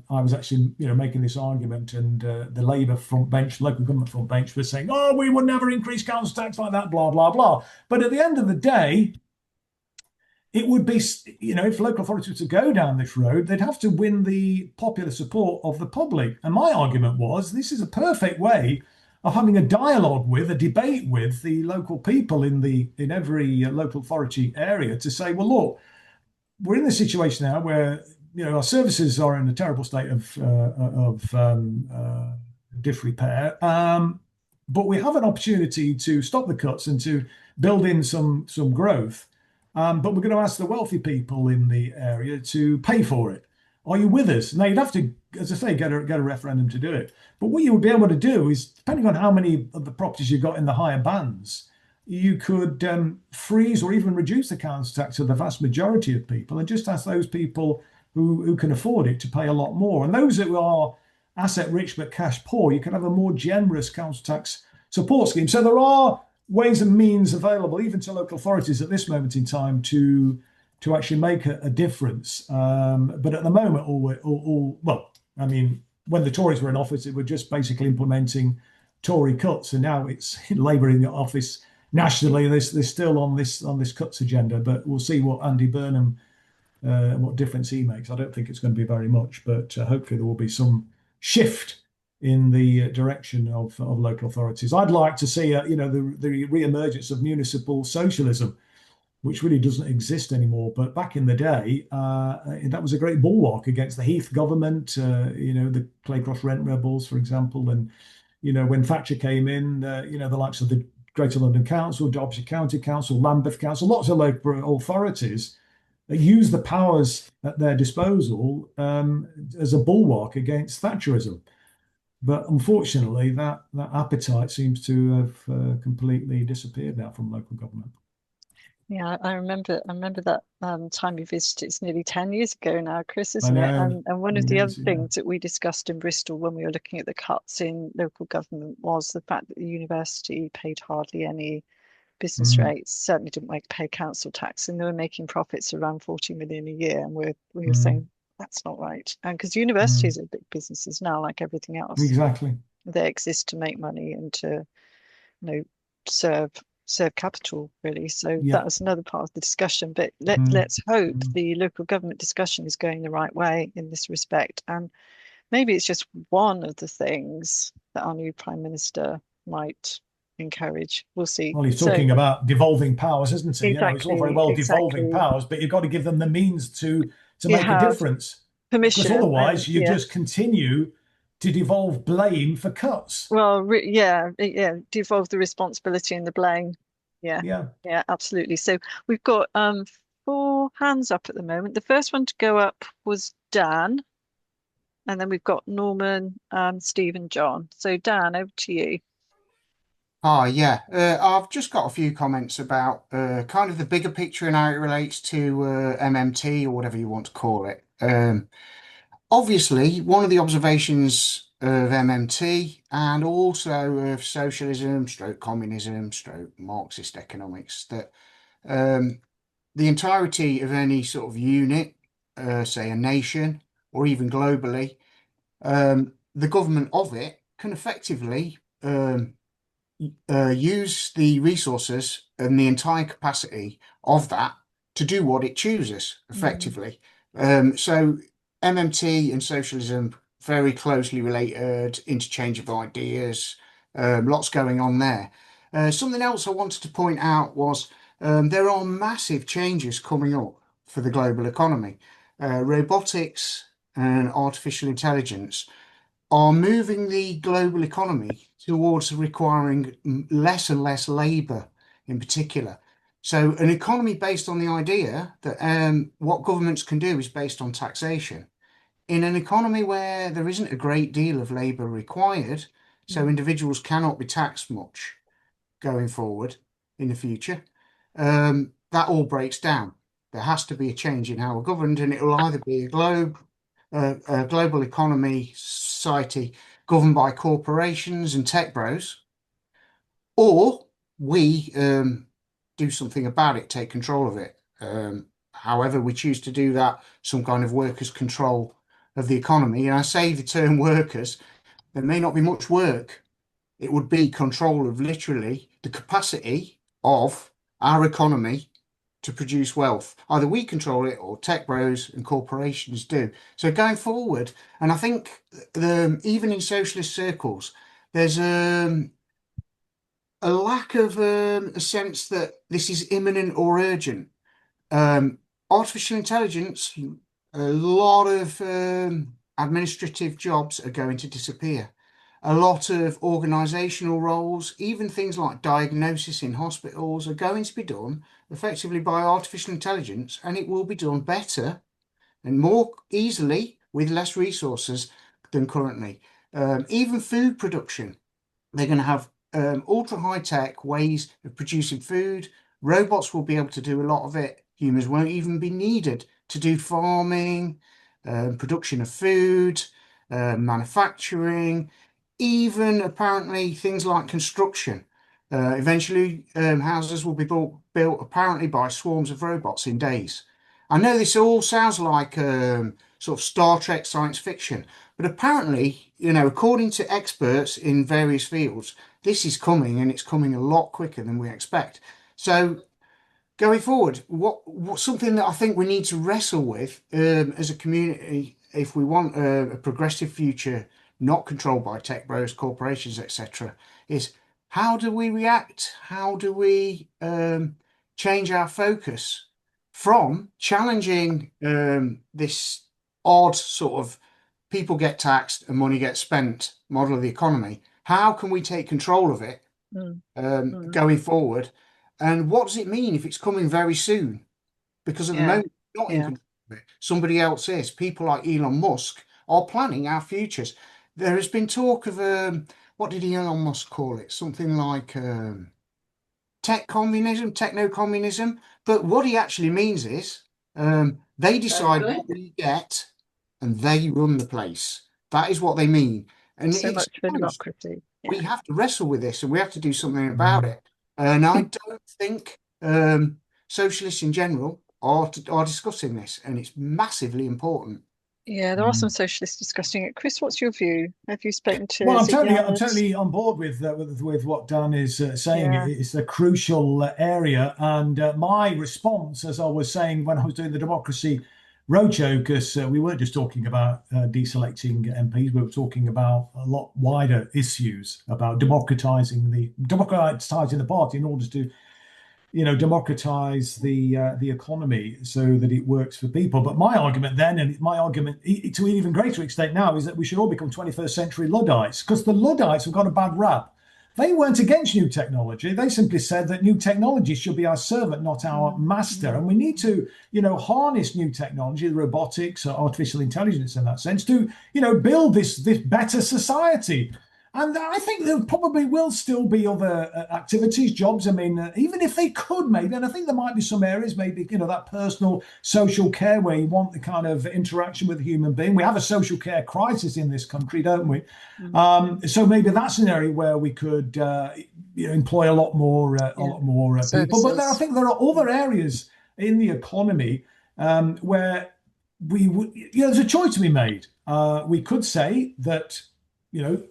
I was actually making this argument, and the Labour front bench, local government front bench, was saying, "Oh, we would never increase council tax like that," blah blah blah. But at the end of the day, it would be, if local authorities were to go down this road, they'd have to win the popular support of the public. And my argument was, this is a perfect way of having a dialogue with, a debate with the local people in every local authority area to say, well, look, we're in this situation now where our services are in a terrible state of disrepair, but we have an opportunity to stop the cuts and to build in some growth. But we're going to ask the wealthy people in the area to pay for it. Are you with us? Now, you'd have to, as I say, get a referendum to do it. But what you would be able to do is, depending on how many of the properties you've got in the higher bands, you could freeze or even reduce the council tax to the vast majority of people and just ask those people who can afford it to pay a lot more. And those who are asset rich but cash poor, you can have a more generous council tax support scheme. So there are ways and means available, even to local authorities at this moment in time, to actually make a difference. But at the moment, when the Tories were in office, it were just basically implementing Tory cuts, and now it's Labour in the office nationally. They're still on this cuts agenda, but we'll see what Andy Burnham, what difference he makes. I don't think it's going to be very much, but hopefully there will be some shift in the direction of local authorities. I'd like to see, the re-emergence of municipal socialism, which really doesn't exist anymore. But back in the day, that was a great bulwark against the Heath government, the Claycross rent rebels, for example, and when Thatcher came in, the likes of the Greater London Council, Derbyshire County Council, Lambeth Council, lots of local authorities use the powers at their disposal as a bulwark against Thatcherism. But unfortunately, that appetite seems to have completely disappeared now from local government. Yeah, I remember that time you visited. It's nearly 10 years ago now, Chris, isn't I it? know. And one of the other Yeah. things that we discussed in Bristol when we were looking at the cuts in local government was the fact that the university paid hardly any business rates, certainly didn't pay council tax, and they were making profits around 40 million a year. And we were saying that's not right. And because universities are big businesses now, like everything else. Exactly. They exist to make money and to, serve capital, really. So that was another part of the discussion. But let's hope the local government discussion is going the right way in this respect. And maybe it's just one of the things that our new Prime Minister might encourage. We'll see. Well, he's talking about devolving powers, isn't he? Exactly, It's all very well devolving powers, but you've got to give them the means to make a difference. Permission. Because otherwise you just continue to devolve blame for cuts. Well, devolve the responsibility and the blame. Yeah, absolutely. So we've got 4 hands up at the moment. The first one to go up was Dan, and then we've got Norman, Steve, and John. So Dan, over to you. I've just got a few comments about kind of the bigger picture and how it relates to MMT, or whatever you want to call it. Obviously, one of the observations of MMT and also of socialism, stroke communism, stroke Marxist economics, that the entirety of any sort of unit, say a nation or even globally, the government of it can effectively use the resources and the entire capacity of that to do what it chooses effectively. So MMT and socialism very closely related, interchange of ideas, lots going on there. Something else I wanted to point out was there are massive changes coming up for the global economy. Robotics and artificial intelligence are moving the global economy towards requiring less and less labour in particular. So an economy based on the idea that what governments can do is based on taxation. In an economy where there isn't a great deal of labour required, so individuals cannot be taxed much going forward in the future, that all breaks down. There has to be a change in how we're governed, and it will either be a global economy society governed by corporations and tech bros, or we do something about it, take control of it. However we choose to do that, some kind of workers' control of the economy. And I say the term workers, there may not be much work. It would be control of literally the capacity of our economy to produce wealth. Either we control it or tech bros and corporations do. So going forward, and I think even in socialist circles, there's a lack of a sense that this is imminent or urgent. Artificial intelligence, a lot of administrative jobs are going to disappear. A lot of organisational roles, even things like diagnosis in hospitals, are going to be done effectively by artificial intelligence, and it will be done better and more easily with less resources than currently. Even food production, they're going to have ultra high tech ways of producing food. Robots will be able to do a lot of it. Humans won't even be needed to do farming, production of food, manufacturing, even apparently things like construction. Eventually, houses will be built apparently by swarms of robots in days. I know this all sounds like sort of Star Trek science fiction, but apparently, according to experts in various fields, this is coming, and it's coming a lot quicker than we expect. So going forward, what something that I think we need to wrestle with as a community, if we want a progressive future, not controlled by tech bros, corporations, etc., is how do we react? How do we change our focus from challenging this odd sort of people get taxed and money gets spent model of the economy? How can we take control of it going forward? And what does it mean if it's coming very soon? Because at the moment, we're not in control of it. Somebody else is. People like Elon Musk are planning our futures. There has been talk of, what did Elon Musk call it? Something like tech communism, techno-communism. But what he actually means is they decide what we get and they run the place. That is what they mean. And so much for democracy. We have to wrestle with this and we have to do something about it. And I don't think socialists in general are discussing this, and it's massively important. Yeah, there are some socialists discussing it. Chris, what's your view? Have you spoken to? Well, I'm totally on board with what Dan is saying. It's a crucial area, and my response, as I was saying when I was doing the democracy roadshow, because we weren't just talking about deselecting MPs, we were talking about a lot wider issues about democratizing the party in order to, democratize the economy so that it works for people. But my argument then, and my argument to an even greater extent now, is that we should all become 21st century Luddites, because the Luddites have got a bad rap. They weren't against new technology. They simply said that new technology should be our servant, not our master. And we need to, harness new technology, the robotics, artificial intelligence in that sense, to, build this better society. And I think there probably will still be other activities, jobs. I mean, even if they could, maybe, and I think there might be some areas, maybe, that personal social care where you want the kind of interaction with a human being. We have a social care crisis in this country, don't we? So maybe that's an area where we could, employ a lot more people. But I think there are other areas in the economy where we would, there's a choice to be made. We could say that,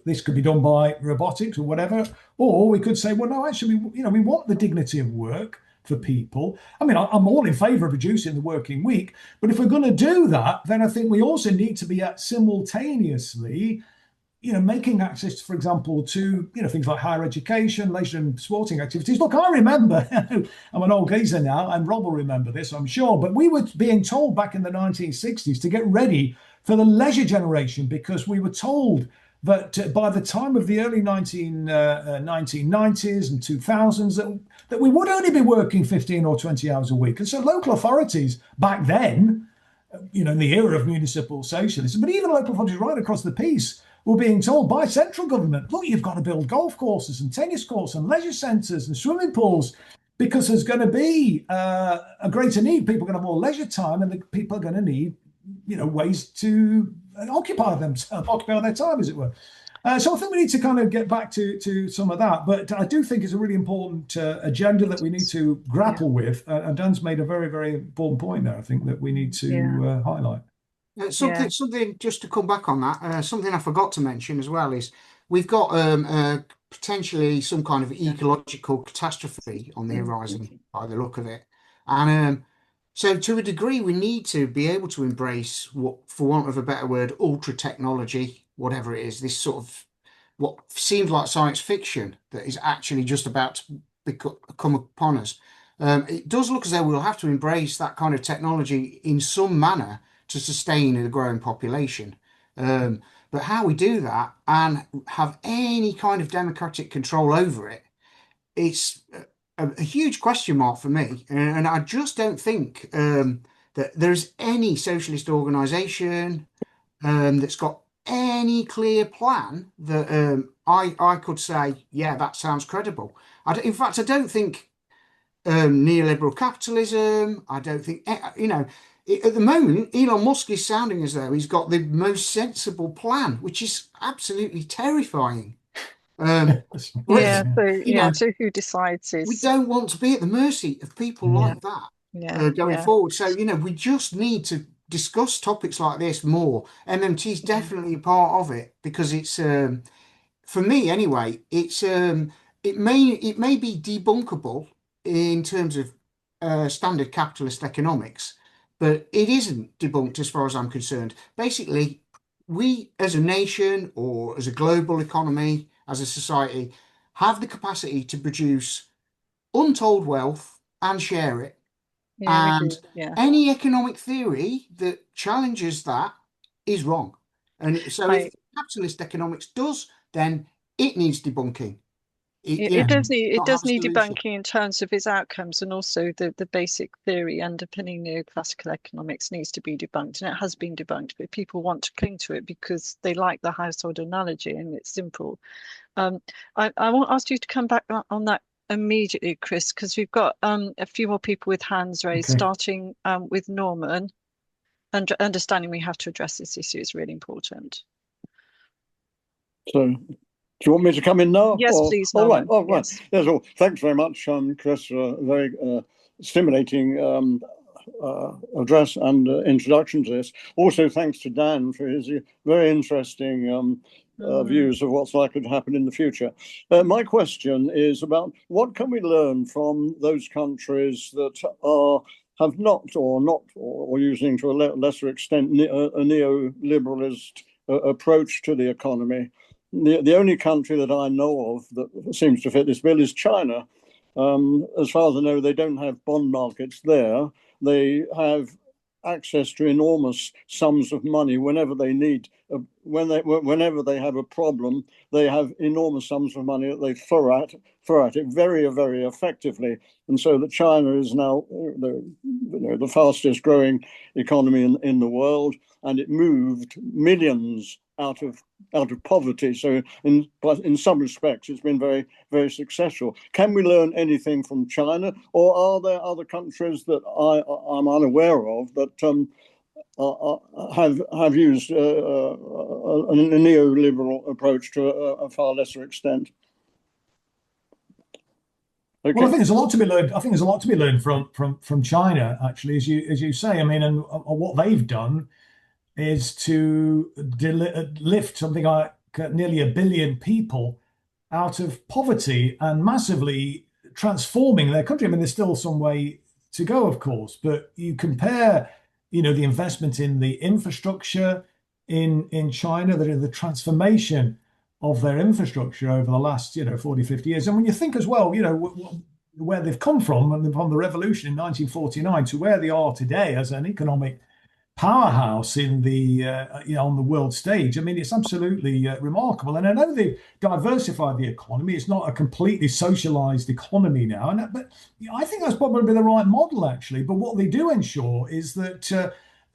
this could be done by robotics or whatever, or we could say, well, no, actually, we want the dignity of work for people. I mean, I'm all in favour of reducing the working week, but if we're going to do that, then I think we also need to be simultaneously, making access, for example, to, things like higher education, leisure and sporting activities. Look, I remember, I'm an old geezer now, and Rob will remember this, I'm sure, but we were being told back in the 1960s to get ready for the leisure generation, because we were told that by the time of the early 1990s and 2000s, that we would only be working 15 or 20 hours a week. And so local authorities back then, in the era of municipal socialism, but even local authorities right across the piece, were being told by central government, look, you've got to build golf courses and tennis courts and leisure centres and swimming pools, because there's going to be a greater need. People are going to have more leisure time, and the people are going to need, ways to occupy their time, as it were. So I think we need to kind of get back to some of that. But I do think it's a really important agenda that we need to grapple with. And Dan's made a very, very important point there, I think, that we need to highlight. Something just to come back on that, something I forgot to mention as well is we've got potentially some kind of ecological catastrophe on the horizon by the look of it. And so to a degree, we need to be able to embrace what, for want of a better word, ultra technology, whatever it is, this sort of what seems like science fiction that is actually just about to come upon us. It does look as though we'll have to embrace that kind of technology in some manner to sustain a growing population. But how we do that and have any kind of democratic control over it, it's a huge question mark for me. And I just don't think that there's any socialist organisation that's got any clear plan that I could say, yeah, that sounds credible. In fact, I don't think neoliberal capitalism, I don't think, at the moment, Elon Musk is sounding as though he's got the most sensible plan, which is absolutely terrifying. So who decides is... We don't want to be at the mercy of people like that going forward. So, we just need to discuss topics like this more. MMT is definitely a part of it, because it's, for me anyway, it's it may be debunkable in terms of standard capitalist economics, but it isn't debunked as far as I'm concerned. Basically, we as a nation or as a global economy, as a society, have the capacity to produce untold wealth and share it. Any economic theory that challenges that is wrong. And so if capitalist economics does then it needs debunking. It does need solution. debunking in terms of its outcomes, and also the basic theory underpinning neoclassical economics needs to be debunked, and it has been debunked, but people want to cling to it because they like the household analogy and it's simple. I won't ask you to come back on that immediately, Chris, because we've got a few more people with hands raised, starting with Norman. And understanding we have to address this issue is really important. So, do you want me to come in now? Yes, please. All right. Oh, right. Yes. Well, thanks very much, Chris, for a very stimulating address and introduction to this. Also, thanks to Dan for his very interesting views of what's likely to happen in the future. My question is about what can we learn from those countries that have not, or using to a lesser extent, a neoliberalist approach to the economy. The only country that I know of that seems to fit this bill is China. As far as I know, they don't have bond markets there. They have access to enormous sums of money whenever they need. Whenever they have a problem, they have enormous sums of money that they throw at it very, very effectively. And so that China is now the fastest growing economy in the world, and it moved millions out of poverty. So in some respects, it's been very, very successful. Can we learn anything from China, or are there other countries that I'm unaware of that have used a neoliberal approach to a far lesser extent? Okay. Well, I think there's a lot to be learned. I think there's a lot to be learned from China, actually, as you say. I mean, and what they've done is to lift something like nearly 1 billion people out of poverty and massively transforming their country. I mean, there's still some way to go, of course, but you compare, the investment in the infrastructure in China, the transformation of their infrastructure over the last, 40, 50 years. And when you think as well, where they've come from the revolution in 1949 to where they are today as an economic powerhouse in the on the world stage. I mean, it's absolutely remarkable. And I know they've diversified the economy. It's not a completely socialized economy now. But I think that's probably the right model, actually. But what they do ensure is that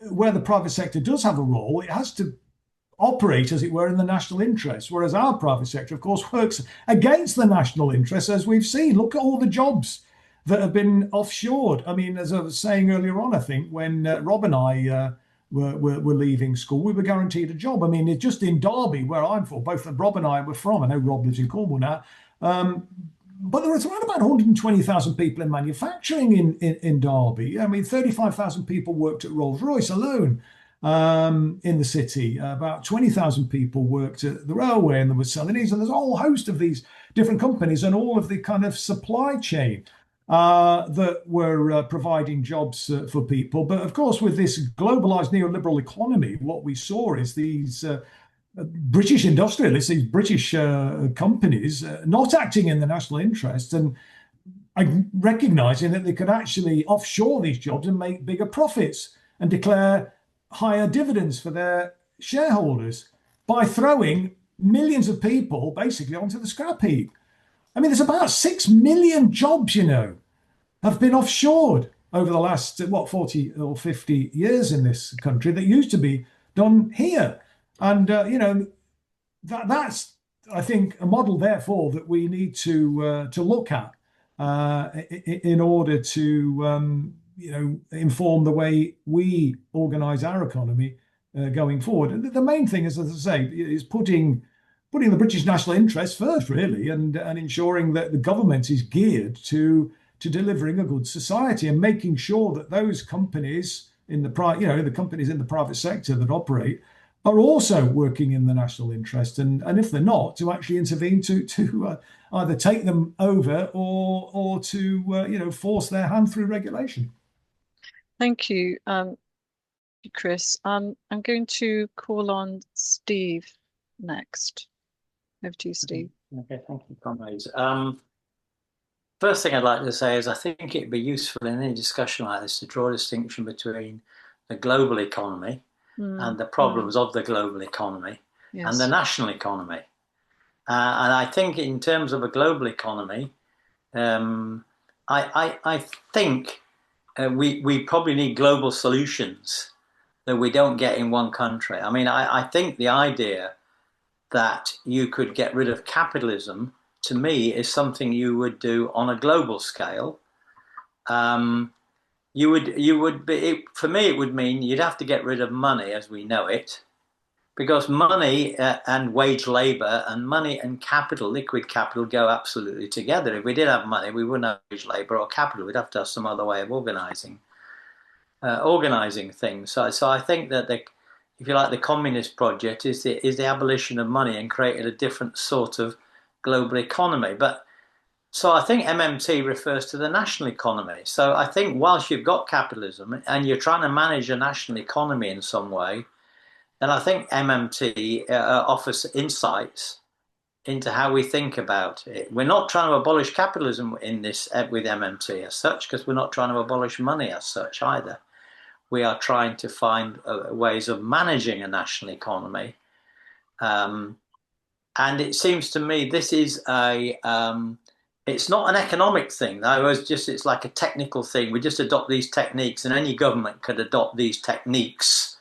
where the private sector does have a role, it has to operate, as it were, in the national interest, whereas our private sector, of course, works against the national interest, as we've seen. Look at all the jobs that have been offshored. I mean, as I was saying earlier on, I think when Rob and I were leaving school, we were guaranteed a job. I mean, just in Derby, where I'm from, both Rob and I were from. I know Rob lives in Cornwall now. But there was around about 120,000 people in manufacturing in Derby. I mean, 35,000 people worked at Rolls-Royce alone in the city. About 20,000 people worked at the railway, and there was Celanese, and there's a whole host of these different companies and all of the kind of supply chain that were providing jobs for people. But of course, with this globalized neoliberal economy, what we saw is these British industrialists, these British companies not acting in the national interest and recognizing that they could actually offshore these jobs and make bigger profits and declare higher dividends for their shareholders by throwing millions of people basically onto the scrap heap. I mean, there's about 6 million jobs, have been offshored over the last, 40 or 50 years in this country that used to be done here. And, that's, I think, a model, therefore, that we need to look at in order to, inform the way we organize our economy going forward. And the main thing is, as I say, is putting the British national interest first, really, and ensuring that the government is geared to delivering a good society and making sure that those companies in the companies in the private sector that operate are also working in the national interest, and if they're not, to actually intervene to either take them over or to force their hand through regulation. Thank you, Chris. I'm going to call on Steve next. Over to you, Steve. Okay, thank you, comrades. First thing I'd like to say is I think it'd be useful in any discussion like this to draw a distinction between the global economy and the problems of the global economy and the national economy. And I think in terms of a global economy, I think we probably need global solutions that we don't get in one country. I mean, I think the idea that you could get rid of capitalism, to me, is something you would do on a global scale. You would be, for me, it would mean you'd have to get rid of money as we know it, because money and wage labor and money and capital, liquid capital, go absolutely together. If we did have money, we wouldn't have wage labor or capital. We'd have to have some other way of organizing things. So I think that if you like, the communist project is the abolition of money and created a different sort of global economy. But so I think MMT refers to the national economy. So I think whilst you've got capitalism and you're trying to manage a national economy in some way, then I think MMT offers insights into how we think about it. We're not trying to abolish capitalism in this with MMT as such, because we're not trying to abolish money as such either. We are trying to find ways of managing a national economy. And it seems to me this is it's not an economic thing. It's like a technical thing. We just adopt these techniques, and any government could adopt these techniques.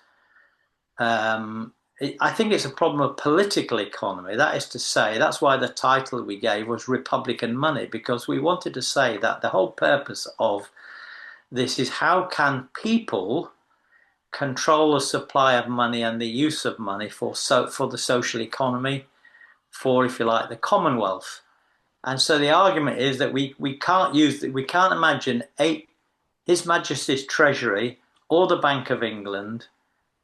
I think it's a problem of political economy. That is to say, that's why the title we gave was Republican Money, because we wanted to say that the whole purpose of this is how can people control the supply of money and the use of money for the social economy, for, if you like, the commonwealth. And so the argument is that we can't imagine His Majesty's Treasury or the Bank of England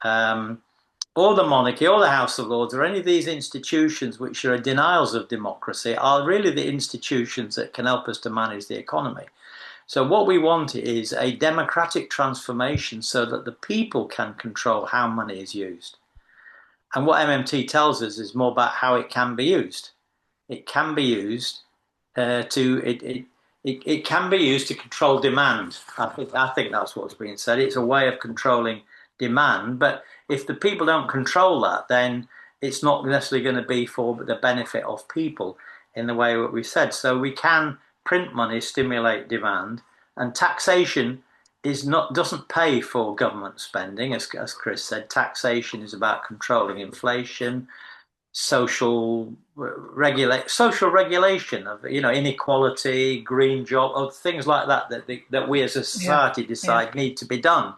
or the monarchy or the House of Lords or any of these institutions which are denials of democracy are really the institutions that can help us to manage the economy. So what we want is a democratic transformation so that the people can control how money is used. And what MMT tells us is more about how it can be used. It can be used it can be used to control demand. I think that's what's being said. It's a way of controlling demand, but if the people don't control that, then it's not necessarily going to be for the benefit of people in the way that we said. So we can print money, stimulate demand, and taxation doesn't pay for government spending, as Chris said. Taxation is about controlling inflation, social regulation of inequality, green job, or things like that we as a society decide need to be done.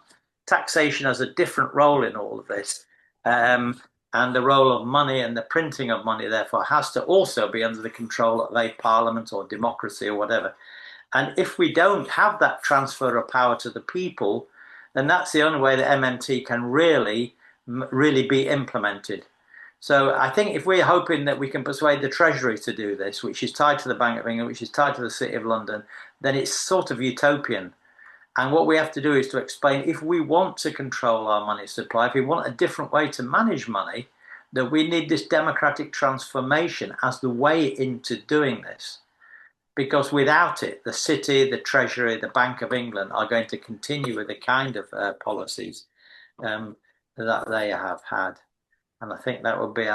Taxation has a different role in all of this, and the role of money and the printing of money therefore has to also be under the control of a parliament or democracy or whatever. And if we don't have that transfer of power to the people, then that's the only way that MMT can really be implemented. So I think if we're hoping that we can persuade the Treasury to do this, which is tied to the Bank of England, which is tied to the City of London, then it's sort of utopian. And what we have to do is to explain, if we want to control our money supply, if we want a different way to manage money, that we need this democratic transformation as the way into doing this. Because without it, the City, the Treasury, the Bank of England are going to continue with the kind of policies that they have had. And I think that would be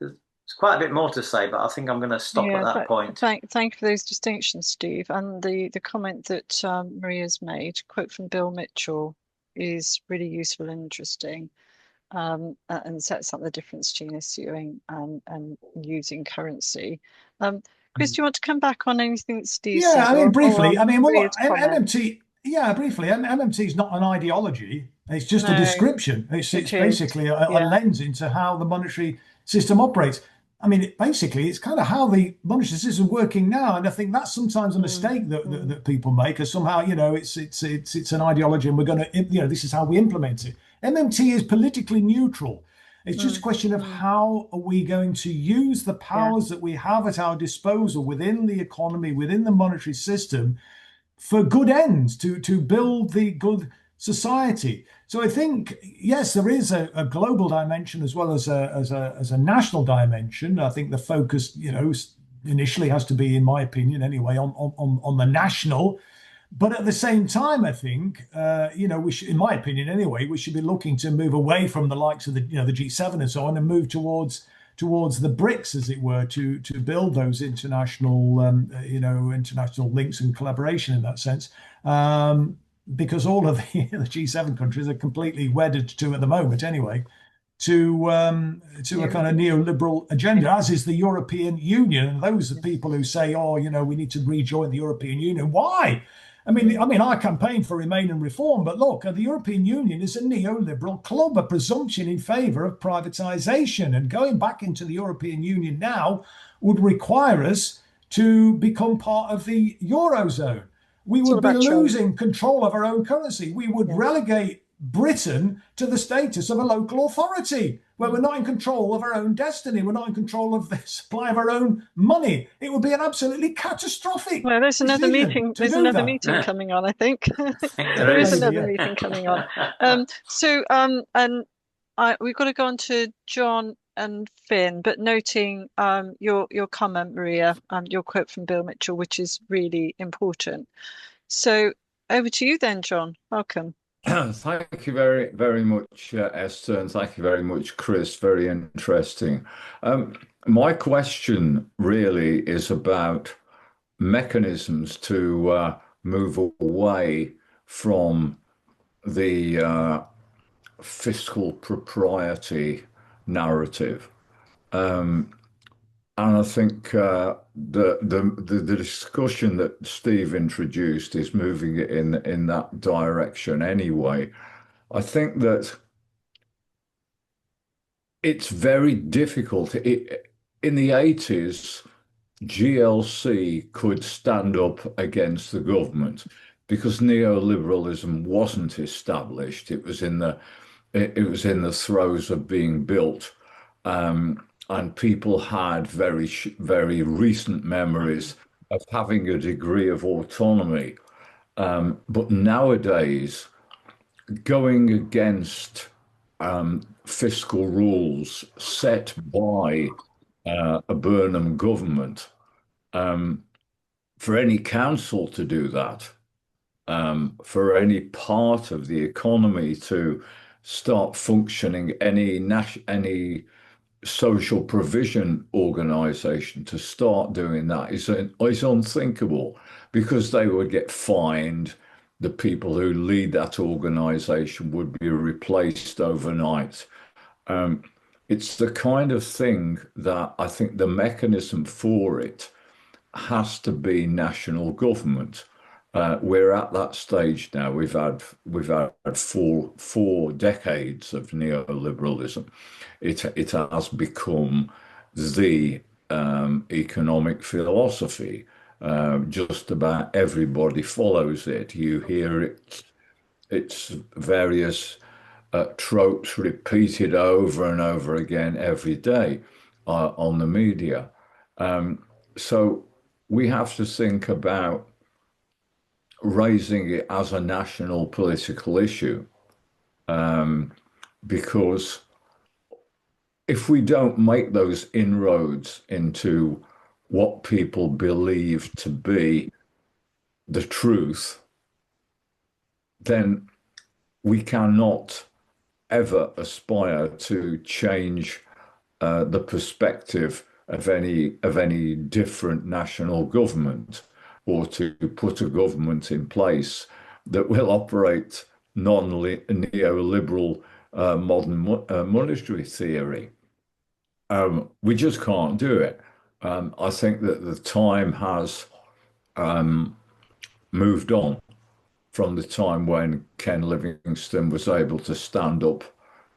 it's quite a bit more to say, but I think I'm going to stop at that point. Thank you for those distinctions, Steve. And the comment that Maria's made, quote from Bill Mitchell, is really useful and interesting, and sets up the difference between issuing and using currency. Chris, do you want to come back on anything that Steve said? I mean, briefly. I mean, MMT. Yeah, briefly. MMT is not an ideology. It's just a description. It's basically a lens into how the monetary system operates. I mean, basically, it's kind of how the monetary system is working now, and I think that's sometimes a mistake that people make, as somehow it's an ideology, and we're going to this is how we implement it. MMT is politically neutral. It's just a question of how are we going to use the powers that we have at our disposal within the economy, within the monetary system, for good ends, to build the good society. So I think, yes, there is a global dimension as well as a national dimension. I think the focus, initially has to be, in my opinion anyway, on the national. But at the same time, I think, we should, in my opinion anyway, we should be looking to move away from the likes of the G7 and so on, and move towards towards the BRICS, as it were, to build those international, international links and collaboration in that sense. Because all of the G7 countries are completely wedded to, at the moment anyway, to a kind of neoliberal agenda, as is the European Union. And those are people who say, oh, we need to rejoin the European Union. Why? I mean, I campaign for Remain and Reform, but look, the European Union is a neoliberal club, a presumption in favour of privatisation. And going back into the European Union now would require us to become part of the Eurozone. We would be losing control of our own currency. We would relegate Britain to the status of a local authority, where we're not in control of our own destiny. We're not in control of the supply of our own money. It would be an absolutely catastrophic. Well, there's another meeting. There's another meeting coming on, I think. There is another meeting coming on. We've got to go on to John and Finn, but noting your comment, Maria, your quote from Bill Mitchell, which is really important. So over to you then, John. Welcome. Thank you very, very much, Esther, and thank you very much, Chris. Very interesting. My question really is about mechanisms to move away from the fiscal propriety narrative. And I think the discussion that Steve introduced is moving it in that direction anyway. I think that it's very difficult. In the 80s, GLC could stand up against the government because neoliberalism wasn't established. It was in the throes of being built. And people had very recent memories of having a degree of autonomy. But nowadays, going against fiscal rules set by a Burnham government, for any council to do that, for any part of the economy to start functioning, any social provision organization to start doing that is unthinkable, because they would get fined. The people who lead that organization would be replaced overnight. It's the kind of thing that I think the mechanism for it has to be national government. We're at that stage now. We've had four decades of neoliberalism. It has become the economic philosophy. Just about everybody follows it. You hear its various tropes repeated over and over again every day on the media. So we have to think about raising it as a national political issue, because if we don't make those inroads into what people believe to be the truth, then we cannot ever aspire to change the perspective of any different national government, or to put a government in place that will operate neoliberal modern monetary theory. We just can't do it. I think that the time has moved on from the time when Ken Livingstone was able to stand up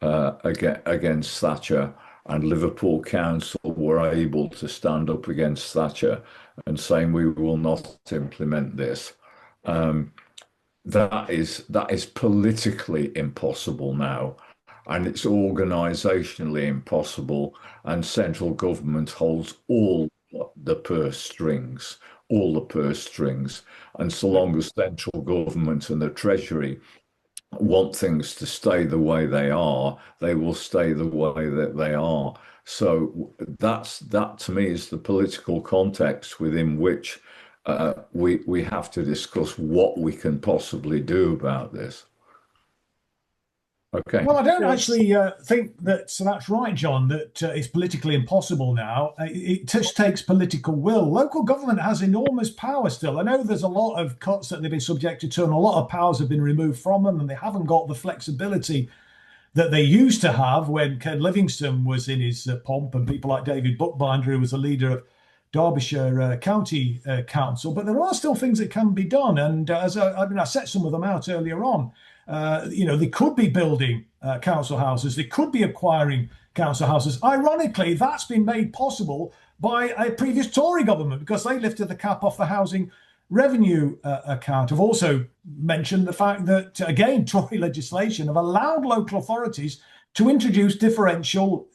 against Thatcher, and Liverpool Council were able to stand up against Thatcher and saying we will not implement this. That is politically impossible now, and it's organisationally impossible, and central government holds all the purse strings, and so long as central government and the Treasury want things to stay the way they are, they will stay the way that they are. So that to me is the political context within which we have to discuss what we can possibly do about this. Okay. Well, I don't actually think that, so that's right, John, that it's politically impossible now. It just takes political will. Local government has enormous power still. I know there's a lot of cuts that they've been subjected to, and a lot of powers have been removed from them, and they haven't got the flexibility that they used to have when Ken Livingstone was in his pomp, and people like David Buckbinder, who was the leader of Derbyshire County Council. But there are still things that can be done, and I set some of them out earlier on. They could be building council houses. They could be acquiring council houses. Ironically, that's been made possible by a previous Tory government because they lifted the cap off the housing revenue account. I've also mentioned the fact that, again, Tory legislation have allowed local authorities to introduce differential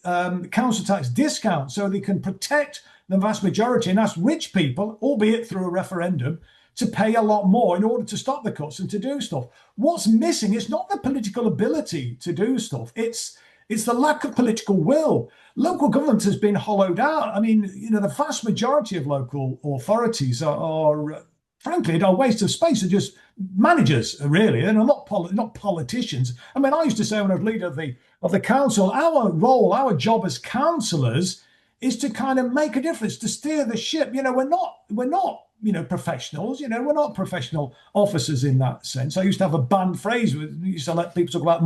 council tax discounts so they can protect the vast majority and ask rich people, albeit through a referendum, to pay a lot more in order to stop the cuts and to do stuff. What's missing is not the political ability to do stuff. It's the lack of political will. Local government has been hollowed out. I mean, the vast majority of local authorities are frankly, a waste of space. They're just managers, really, and not politicians. I mean, I used to say when I was leader of the council, our role, our job as councillors is to kind of make a difference, to steer the ship. We're not professionals. We're not professional officers in that sense. I used to have a banned phrase. We used to let people talk about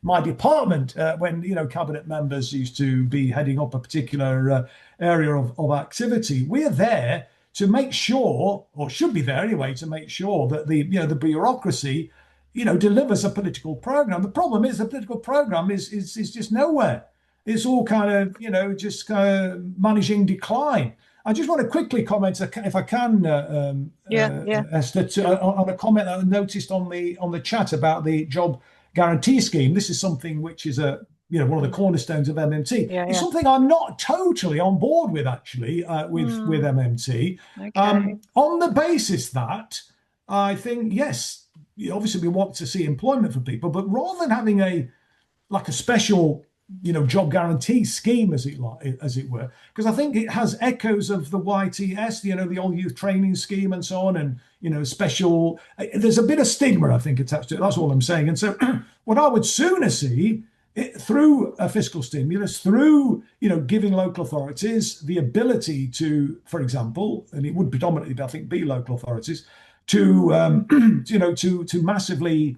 my department when cabinet members used to be heading up a particular area of activity. We're there to make sure, or should be there anyway, to make sure that the bureaucracy delivers a political program. The problem is the political program is just nowhere. It's all kind of just kind of managing decline. I just want to quickly comment, if I can, Esther, on a comment that I noticed on the chat about the job guarantee scheme. This is something which is one of the cornerstones of MMT. It's something I'm not totally on board with, actually, with MMT. Okay. On the basis that I think, yes, obviously we want to see employment for people, but rather than having a special job guarantee scheme, as it were, because I think it has echoes of the YTS, the old youth training scheme and so on, and special. There's a bit of stigma, I think, attached to it. That's all I'm saying. And so, what I would sooner see through a fiscal stimulus, through giving local authorities the ability to, for example, and it would predominantly, I think, be local authorities to to massively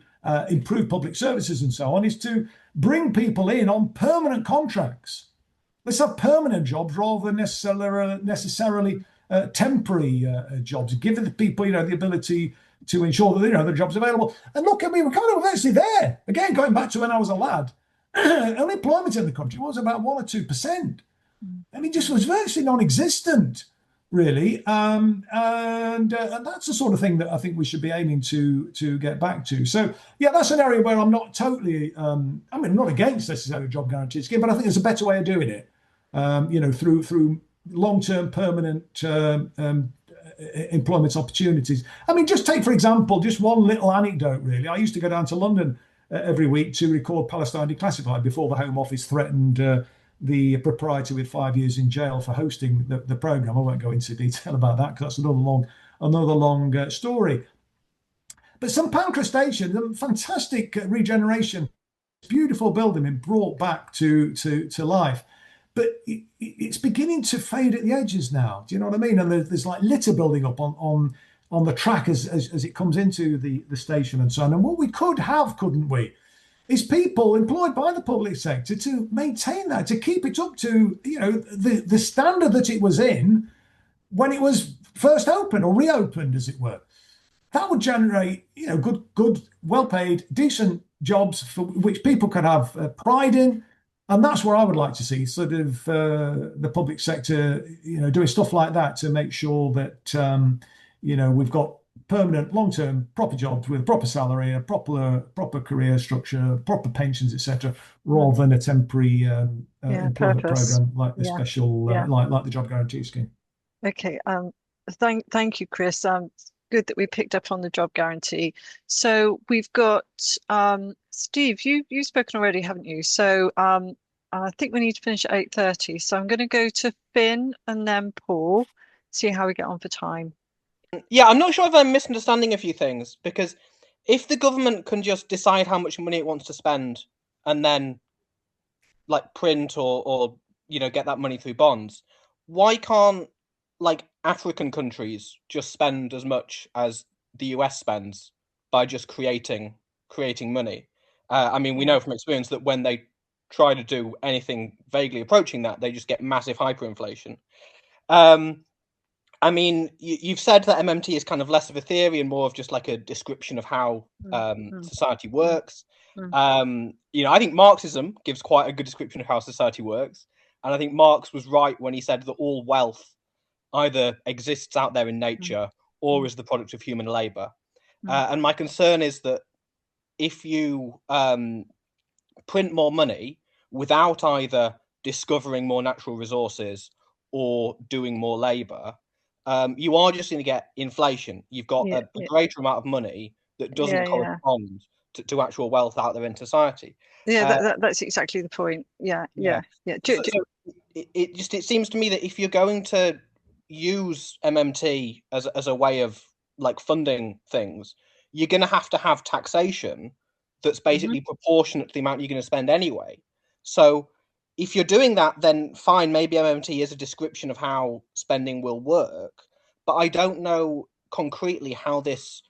improve public services and so on, is to bring people in on permanent contracts. Let's have permanent jobs rather than necessarily temporary jobs. Give the people, the ability to ensure that the jobs available. And look, we're kind of actually there again. Going back to when I was a lad, unemployment in the country was about 1 or 2%. Just was virtually non-existent, really. And that's the sort of thing that I think we should be aiming to get back to. So, yeah, that's an area where I'm not totally, I'm not against necessarily job guarantee scheme, but I think there's a better way of doing it, through long-term permanent employment opportunities. Just take, for example, just one little anecdote, really. I used to go down to London every week to record Palestine Declassified before the Home Office threatened the proprietor with 5 years in jail for hosting the programme. I won't go into detail about that because that's another long story. But St Pancras Station, a fantastic regeneration, beautiful building, been brought back to life. But it's beginning to fade at the edges now. Do you know what I mean? And there's like litter building up on the track as it comes into the station and so on. And what we could have, couldn't we, is people employed by the public sector to maintain that, to keep it up to the standard that it was in when it was first opened or reopened, as it were. That would generate good, well-paid, decent jobs for which people could have pride in. And that's where I would like to see sort of the public sector, doing stuff like that to make sure that we've got permanent, long-term, proper jobs with a proper salary, a proper career structure, proper pensions, etc., rather than a temporary employment program like the special, like the job guarantee scheme. Okay. Thank you, Chris. Good that we picked up on the job guarantee. So we've got Steve. You've spoken already, haven't you? So I think we need to finish at 8:30. So I'm going to go to Finn and then Paul. See how we get on for time. Yeah, I'm not sure if I'm misunderstanding a few things, because if the government can just decide how much money it wants to spend and then like print or get that money through bonds, why can't like African countries just spend as much as the US spends by just creating money? I mean, we know from experience that when they try to do anything vaguely approaching that, they just get massive hyperinflation. I mean, you've said that MMT is kind of less of a theory and more of just like a description of how society works. I think Marxism gives quite a good description of how society works. And I think Marx was right when he said that all wealth either exists out there in nature or is the product of human labor. And my concern is that if you print more money without either discovering more natural resources or doing more labor, you are just going to get inflation. You've got a greater amount of money that doesn't correspond to actual wealth out there in society. That's exactly the point. It seems to me that if you're going to use MMT as a way of like funding things, you're going to have taxation that's basically proportionate to the amount you're going to spend anyway. So if you're doing that, then fine, maybe MMT is a description of how spending will work, but I don't know concretely how this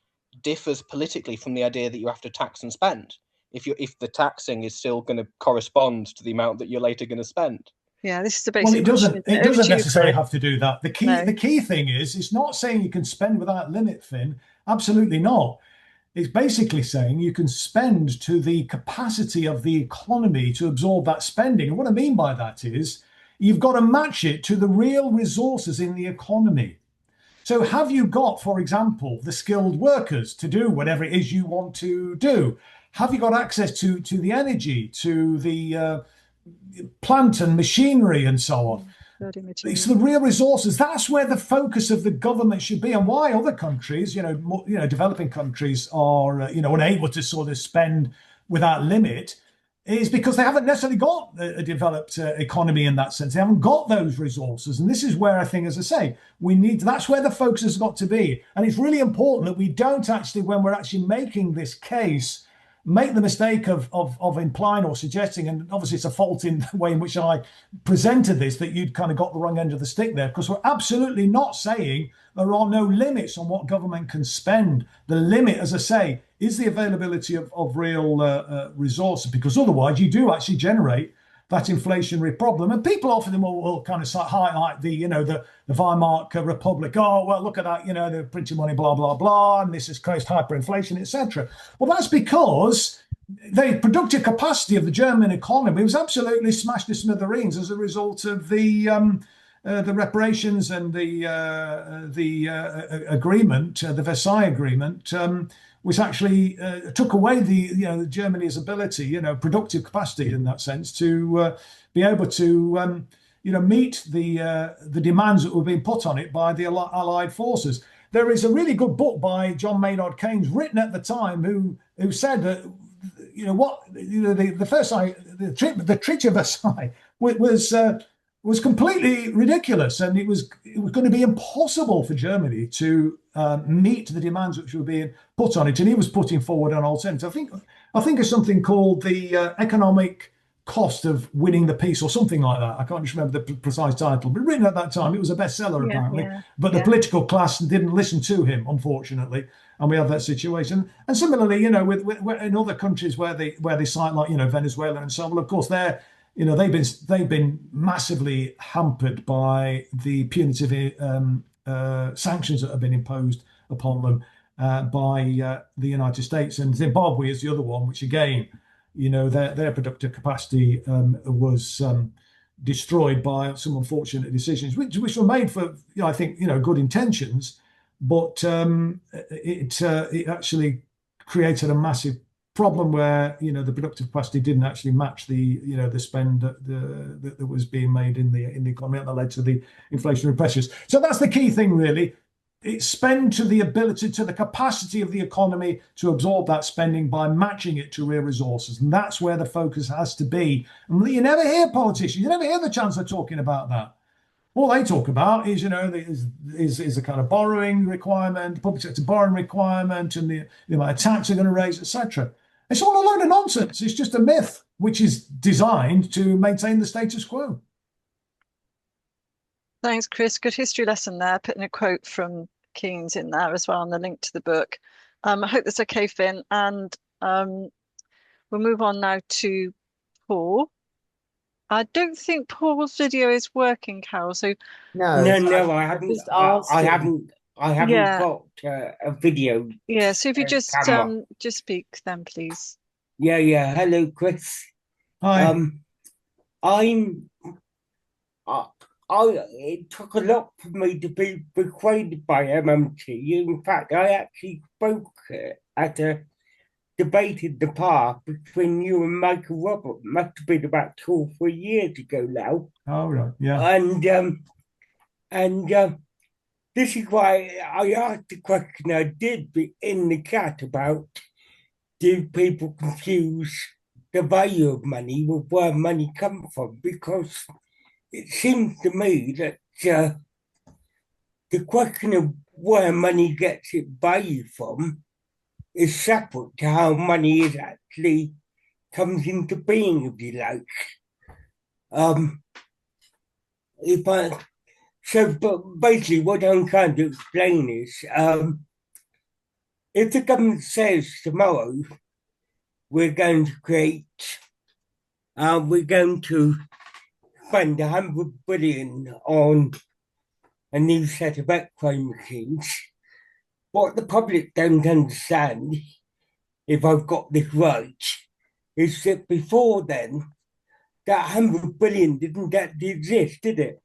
differs politically from the idea that you have to tax and spend if the taxing is still going to correspond to the amount that you're later going to spend. Yeah, this is the basic. Well, it doesn't necessarily have to do that. No. The key thing is, it's not saying you can spend without limit, Finn. Absolutely not. It's basically saying you can spend to the capacity of the economy to absorb that spending. And what I mean by that is you've got to match it to the real resources in the economy. So have you got, for example, the skilled workers to do whatever it is you want to do? Have you got access to the energy, to the plant and machinery and so on? It's the real resources. That's where the focus of the government should be, and why other countries, developing countries, are unable to sort of spend without limit, is because they haven't necessarily got a developed economy in that sense. They haven't got those resources, and this is where I think, as I say, that's where the focus has got to be. And it's really important that we don't actually, when we're actually making this case, make the mistake of implying or suggesting, and obviously it's a fault in the way in which I presented this, that you'd kind of got the wrong end of the stick there, because we're absolutely not saying there are no limits on what government can spend. The limit, as I say, is the availability of real resources, because otherwise you do actually generate that inflationary problem. And people often will kind of highlight the Weimar Republic. Oh, well, look at that, they're printing money, blah, blah, blah, and this has caused hyperinflation, etc. Well, that's because the productive capacity of the German economy was absolutely smashed to smithereens as a result of the reparations and the agreement, the Versailles Agreement, which actually took away Germany's ability, productive capacity in that sense, to be able to meet the demands that were being put on it by the Allied forces. There is a really good book by John Maynard Keynes, written at the time, who said that the Treaty of Versailles was completely ridiculous, and it was going to be impossible for Germany to meet the demands which were being put on it. And he was putting forward an alternative. I think it's something called the economic cost of winning the peace, or something like that. I can't just remember the precise title, but written at that time, it was a bestseller apparently. But the political class didn't listen to him, unfortunately, and we have that situation. And similarly, with in other countries where they cite, like Venezuela and so on, well, of course they've been massively hampered by the punitive sanctions that have been imposed upon them by the United States. And Zimbabwe is the other one, which again, their productive capacity was destroyed by some unfortunate decisions, which were made for, I think, good intentions, but it actually created a massive problem where the productive capacity didn't actually match the spend that was being made in the economy, and that led to the inflationary pressures. So that's the key thing, really. It's spend to the ability, to the capacity of the economy to absorb that spending by matching it to real resources, and that's where the focus has to be. And you never hear politicians, you never hear the Chancellor talking about that. All they talk about is, is a kind of borrowing requirement, public sector borrowing requirement, and the amount of tax they're going to raise, etc. It's all a load of nonsense. It's just a myth, which is designed to maintain the status quo. Thanks, Chris. Good history lesson there. Putting a quote from Keynes in there as well, and the link to the book. I hope that's okay, Finn. And we'll move on now to Paul. I don't think Paul's video is working, Carol. So No, I haven't. I haven't Yeah. got a video. yeah, so if you just camera. just speak then, please. Yeah. Hello, Chris. Hi. It took a lot for me to be persuaded by MMT. In fact, I actually spoke at a debate in the park between you and Michael Robert. Must have been about 2 or 3 years ago now. Oh, right. Yeah. And this is why I asked the question I did in the chat about, do people confuse the value of money with where money comes from? Because it seems to me that the question of where money gets its value from is separate to how money is actually comes into being, if you like. But basically what I'm trying to explain is, if the government says tomorrow we're going to spend 100 billion on a new set of X-ray machines, what the public don't understand, if I've got this right, is that before then, that 100 billion didn't exist, did it?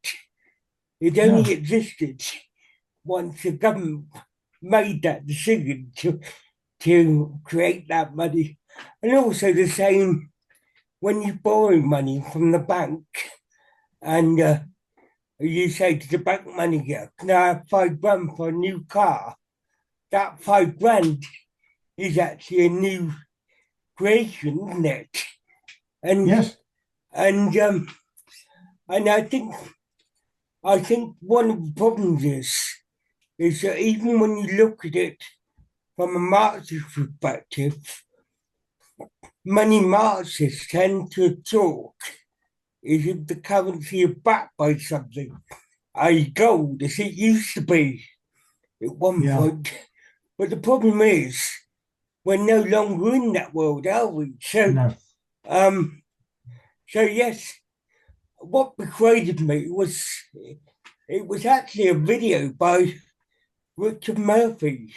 It only existed once the government made that decision to create that money. And also the same when you borrow money from the bank and you say to the bank manager, can I have £5 for a new car? That £5 is actually a new creation, isn't it? And yes. And I think one of the problems is that even when you look at it from a Marxist perspective, many Marxists tend to talk as if the currency is backed by something, i.e. gold, as it used to be at one point. But the problem is, we're no longer in that world, are we? So, so yes, what persuaded me was, it was actually a video by Richard Murphy,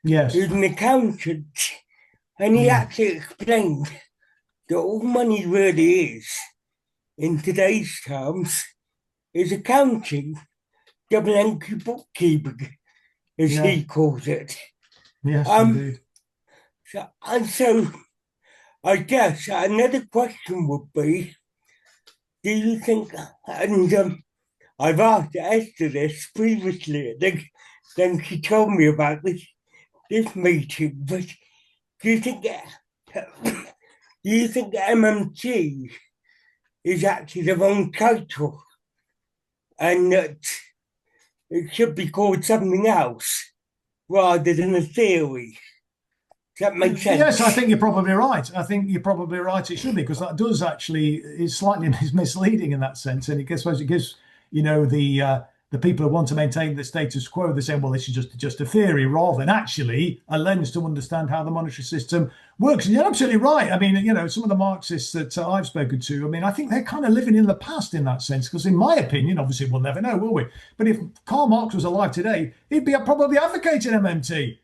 who's an accountant, and he actually explained that all money really is, in today's terms, is accounting, double-entry bookkeeping, as he calls it. Yes, indeed. So I guess another question would be, do you think, and I've asked Esther this previously, then she told me about this meeting, but do you think MMT is actually the wrong title and that it should be called something else rather than a theory? Does that make sense? Yes, I think you're probably right. It should be, because that does actually, is slightly misleading in that sense. And I suppose it gives, the people who want to maintain the status quo, they're saying, well, this is just a theory, rather than actually a lens to understand how the monetary system works. And you're absolutely right. I mean, some of the Marxists that I've spoken to, I mean, I think they're kind of living in the past in that sense, because in my opinion, obviously we'll never know, will we? But if Karl Marx was alive today, he'd be probably advocating MMT.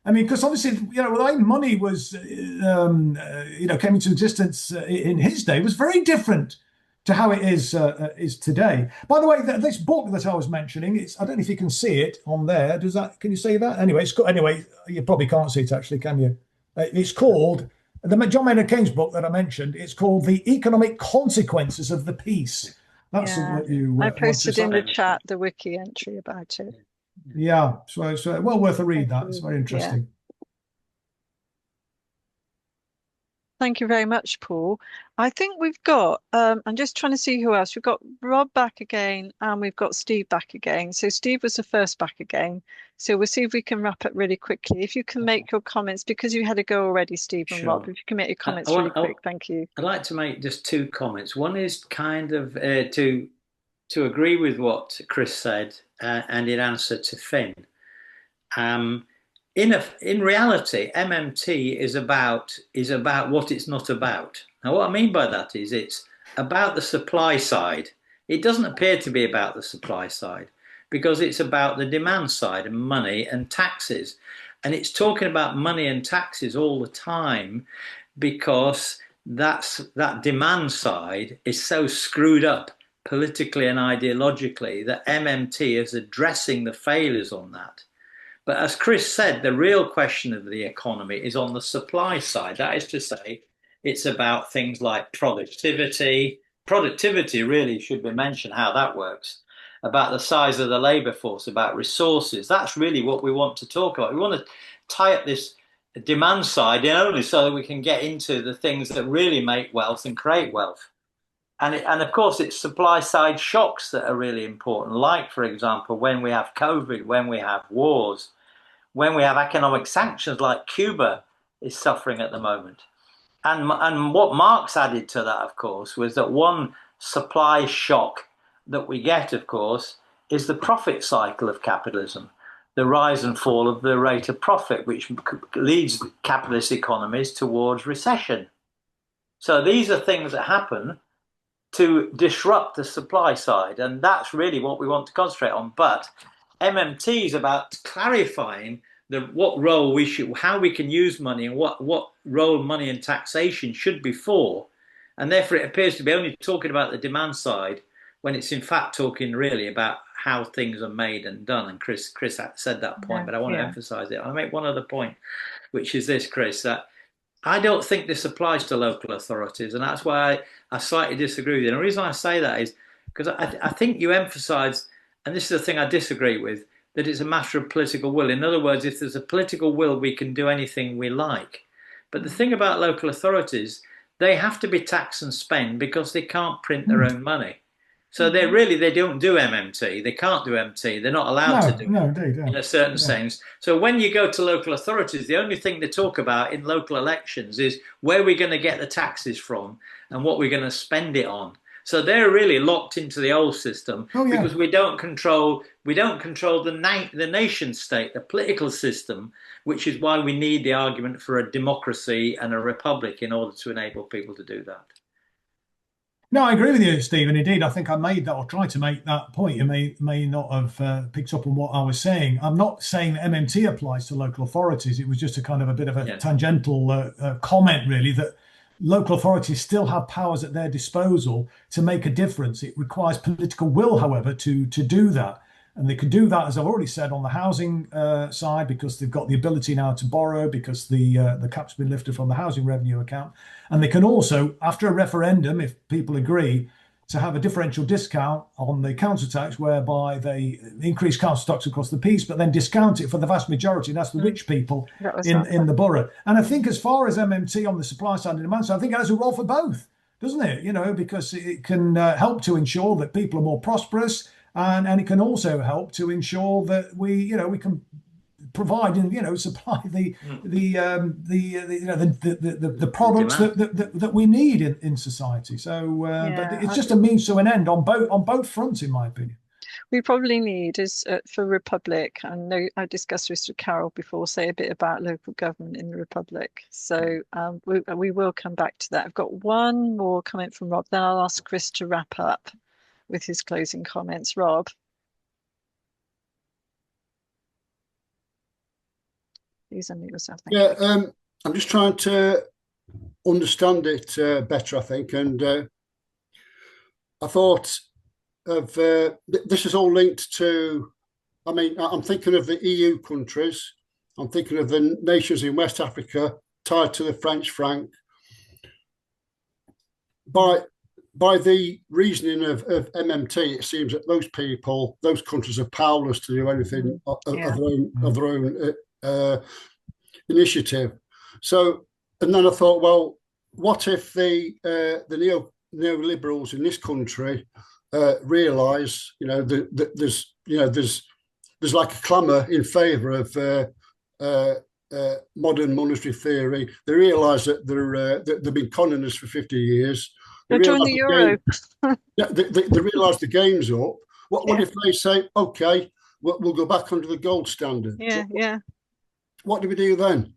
I mean, because obviously, the way money was, came into existence in his day was very different to how it is today. By the way, this book that I was mentioning, I don't know if you can see it on there. Can you see that? Anyway, you probably can't see it actually, can you? It's called, the John Maynard Keynes book that I mentioned, it's called The Economic Consequences of the Peace. That's what you... I posted in the chat the wiki entry about it. Yeah, so well worth a read, that. It's very interesting. Thank you very much, Paul. I think we've got, I'm just trying to see who else. We've got Rob back again, and we've got Steve back again. So Steve was the first back again. So we'll see if we can wrap up really quickly. If you can make your comments, because you had to go already, Steve and Rob, if you can make your comments really quick. Thank you. I'd like to make just two comments. One is kind of to agree with what Chris said, and in answer to Finn. In reality, MMT is about what it's not about. Now, what I mean by that is it's about the supply side. It doesn't appear to be about the supply side because it's about the demand side and money and taxes. And it's talking about money and taxes all the time because that demand side is so screwed up politically and ideologically that MMT is addressing the failures on that. But as Chris said, the real question of the economy is on the supply side. That is to say, it's about things like productivity. Productivity really should be mentioned, how that works, about the size of the labour force, about resources. That's really what we want to talk about. We want to tie up this demand side in only so that we can get into the things that really make wealth and create wealth. And of course, it's supply side shocks that are really important, like, for example, when we have COVID, when we have wars, when we have economic sanctions like Cuba is suffering at the moment. And what Marx added to that, of course, was that one supply shock that we get, of course, is the profit cycle of capitalism, the rise and fall of the rate of profit, which leads capitalist economies towards recession. So these are things that happen to disrupt the supply side, and that's really what we want to concentrate on. But MMT is about clarifying what role how we can use money, and what role money and taxation should be for. And therefore it appears to be only talking about the demand side when it's in fact talking really about how things are made and done. And Chris said that point, but I want to emphasize it. I'll make one other point, which is this, Chris, that I don't think this applies to local authorities, and that's why I slightly disagree with you. And the reason I say that is because I think you emphasise, and this is the thing I disagree with, that it's a matter of political will. In other words, if there's a political will, we can do anything we like. But the thing about local authorities, they have to be tax and spend because they can't print their own money. So they don't do MMT. They can't do MT. They're not allowed to do it in a certain sense. So when you go to local authorities, the only thing they talk about in local elections is where we're going to get the taxes from and what we're going to spend it on. So they're really locked into the old system because we don't control the nation state, the political system, which is why we need the argument for a democracy and a republic in order to enable people to do that. No, I agree with you, Stephen. Indeed, I think I made that or tried to make that point. You may not have picked up on what I was saying. I'm not saying that MMT applies to local authorities. It was just a kind of a bit of a tangential comment, really, that local authorities still have powers at their disposal to make a difference. It requires political will, however, to do that. And they can do that, as I've already said, on the housing side, because they've got the ability now to borrow, because the cap's been lifted from the housing revenue account. And they can also, after a referendum, if people agree, to have a differential discount on the council tax, whereby they increase council tax across the piece, but then discount it for the vast majority. That's the rich people in the borough. And I think as far as MMT on the supply side and demand side, I think it has a role for both, doesn't it? You know, because it can help to ensure that people are more prosperous. And it can also help to ensure that we can provide and supply the products that we need in society. So, but it's just a means to an end on both fronts, in my opinion. We probably need is for Republic. I know I discussed this with Carol before. Say a bit about local government in the Republic. So we will come back to that. I've got one more comment from Rob. Then I'll ask Chris to wrap up with his closing comments. Rob. Please unmute yourself. I'm just trying to understand it better, I think. And I thought of this is all linked to, I mean, I'm thinking of the EU countries. I'm thinking of the nations in West Africa tied to the French franc. By the reasoning of MMT, it seems that those countries are powerless to do anything of their own initiative. So, and then I thought, well, what if the neoliberals in this country realise, there's like a clamour in favour of modern monetary theory. They realise that they've been conning us for 50 years. They join the euro. They realise the game's up. What if they say, okay, we'll go back under the gold standard? What do we do then?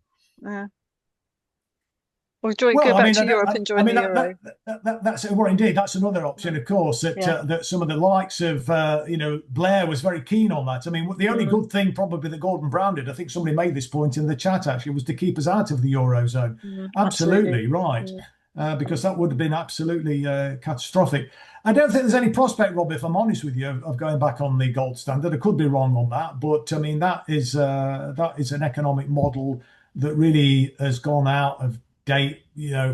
Or go back to Europe and join the euro. That's well, indeed, that's another option, of course. That some of the likes of Blair was very keen on that. I mean, the only good thing probably that Gordon Brown did, I think somebody made this point in the chat actually, was to keep us out of the eurozone. Absolutely right, because that would have been absolutely catastrophic. I don't think there's any prospect, Rob, if I'm honest with you, of going back on the gold standard. I could be wrong on that, but I mean that is an economic model that really has gone out of date,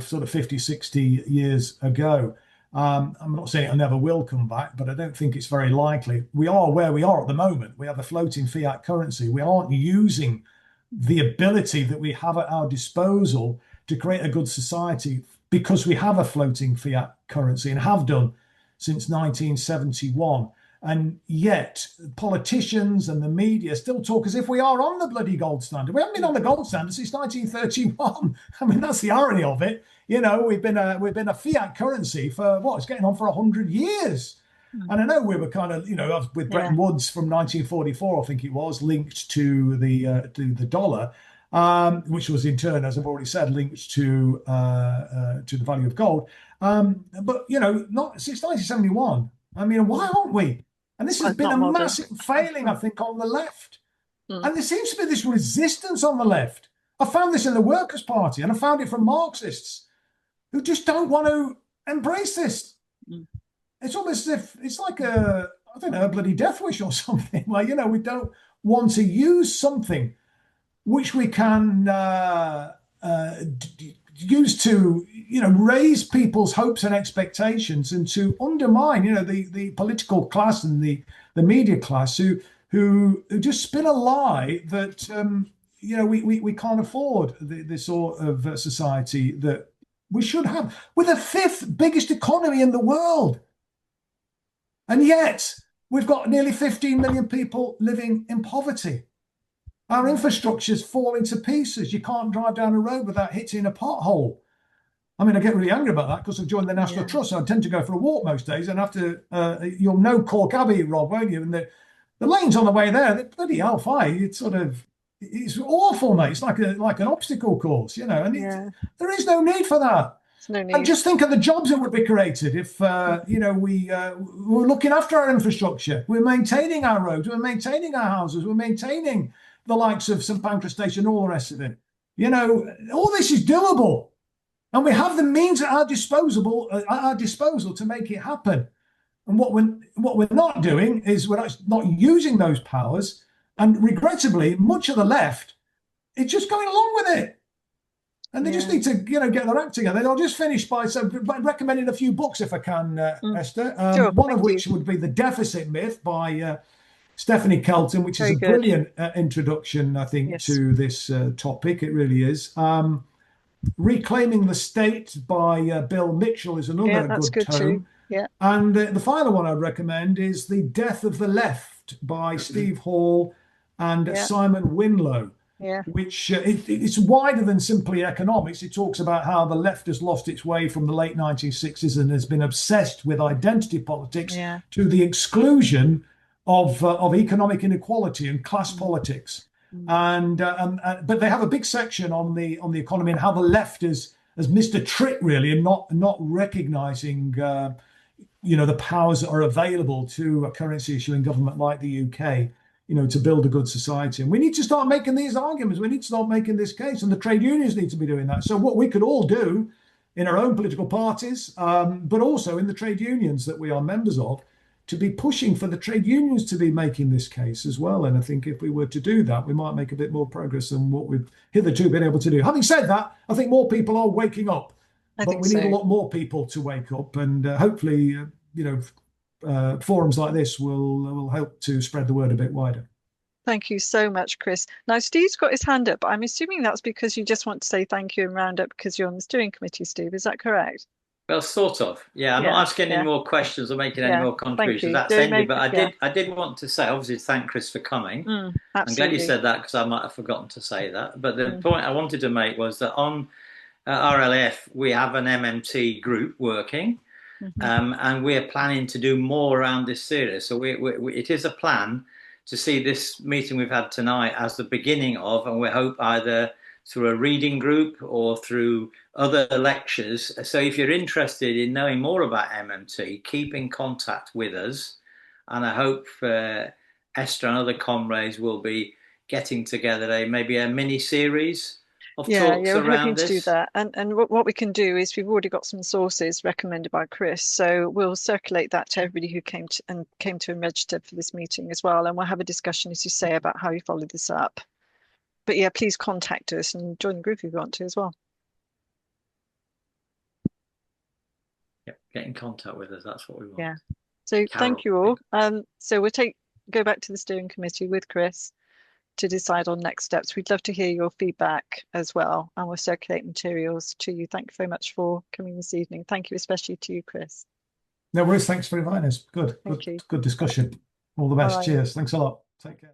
sort of 50, 60 years ago. I'm not saying it never will come back, but I don't think it's very likely. We are where we are at the moment. We have a floating fiat currency. We aren't using the ability that we have at our disposal to create a good society because we have a floating fiat currency and have done since 1971. And yet politicians and the media still talk as if we are on the bloody gold standard. We haven't been on the gold standard since 1931. I mean, that's the irony of it. We've been a fiat currency for it's getting on for 100 years. And I know we were kind of, with Bretton Woods from 1944, I think it was, linked to the dollar, which was in turn, as I've already said, linked to the value of gold. But not since 1971. I mean, why aren't we? And this has been a massive failing, I think, on the left. And there seems to be this resistance on the left. I found this in the Workers' Party, and I found it from Marxists who just don't want to embrace this. It's almost as if it's like a bloody death wish or something. Where, we don't want to use something which we can use to, raise people's hopes and expectations and to undermine, the political class and the media class who just spin a lie that, we can't afford the sort of society that we should have. We're the 5th biggest economy in the world. And yet we've got nearly 15 million people living in poverty. Our infrastructure's falling to pieces. You can't drive down a road without hitting a pothole. I mean, I get really angry about that because I've joined the National Trust. So I tend to go for a walk most days. And after, you'll know Cork Abbey, Rob, won't you? And the lanes on the way there, they're bloody hellfire. It's awful, mate. It's like an obstacle course, and there is no need for that. No need. And just think of the jobs that would be created if, we're looking after our infrastructure. We're maintaining our roads. We're maintaining our houses. We're maintaining the likes of St Pancras Station, all the rest of it. All this is doable. And we have the means at our disposal to make it happen. And what we're not doing is we're not using those powers. And regrettably, much of the left is just going along with it. And they just need to, get their act together. I'll just finish by recommending a few books, if I can, Esther. Sure, one of which would be The Deficit Myth by Stephanie Kelton, which is a brilliant introduction, I think, to this topic. It really is. Reclaiming the State by Bill Mitchell is another good tome. Yeah. And the final one I'd recommend is The Death of the Left by Steve Hall and Simon Winlow. Yeah. Which it's wider than simply economics. It talks about how the left has lost its way from the late 1960s and has been obsessed with identity politics to the exclusion of economic inequality and class politics. But they have a big section on the economy and how the left has missed a trick really, and not recognizing the powers that are available to a currency issuing government like the UK. To build a good society. And we need to start making these arguments. We need to start making this case. And the trade unions need to be doing that. So what we could all do in our own political parties, but also in the trade unions that we are members of, to be pushing for the trade unions to be making this case as well. And I think if we were to do that, we might make a bit more progress than what we've hitherto been able to do. Having said that, I think more people are waking up. But we need a lot more people to wake up. And hopefully, forums like this will help to spread the word a bit wider. Thank you so much, Chris. Now, Steve's got his hand up, but I'm assuming that's because you just want to say thank you and round up because you're on the steering committee, Steve. Is that correct? Well, sort of. Yeah, I'm not asking any more questions or making any more contributions. That's ended. But I did want to say, obviously, thank Chris for coming. I'm glad you said that because I might have forgotten to say that. But the point I wanted to make was that on RLEF, we have an MMT group working, and we're planning to do more around this series. So it is a plan to see this meeting we've had tonight as the beginning of, and we hope either through a reading group or through other lectures. So if you're interested in knowing more about MMT, keep in contact with us. And I hope Esther and other comrades will be getting together maybe a mini series of talks we're around hoping this. to do that. And what we can do is we've already got some sources recommended by Chris, so we'll circulate that to everybody who came to and registered for this meeting as well. And we'll have a discussion, as you say, about how you follow this up. But yeah, please contact us and join the group if you want to as well. Yeah, get in contact with us. That's what we want. Yeah. So thank you all. So we'll go back to the steering committee with Chris to decide on next steps. We'd love to hear your feedback as well, and we'll circulate materials to you. Thank you very much for coming this evening. Thank you especially to you, Chris. No worries. Thanks for inviting us. Good discussion. All the best. Cheers. Thanks a lot. Take care.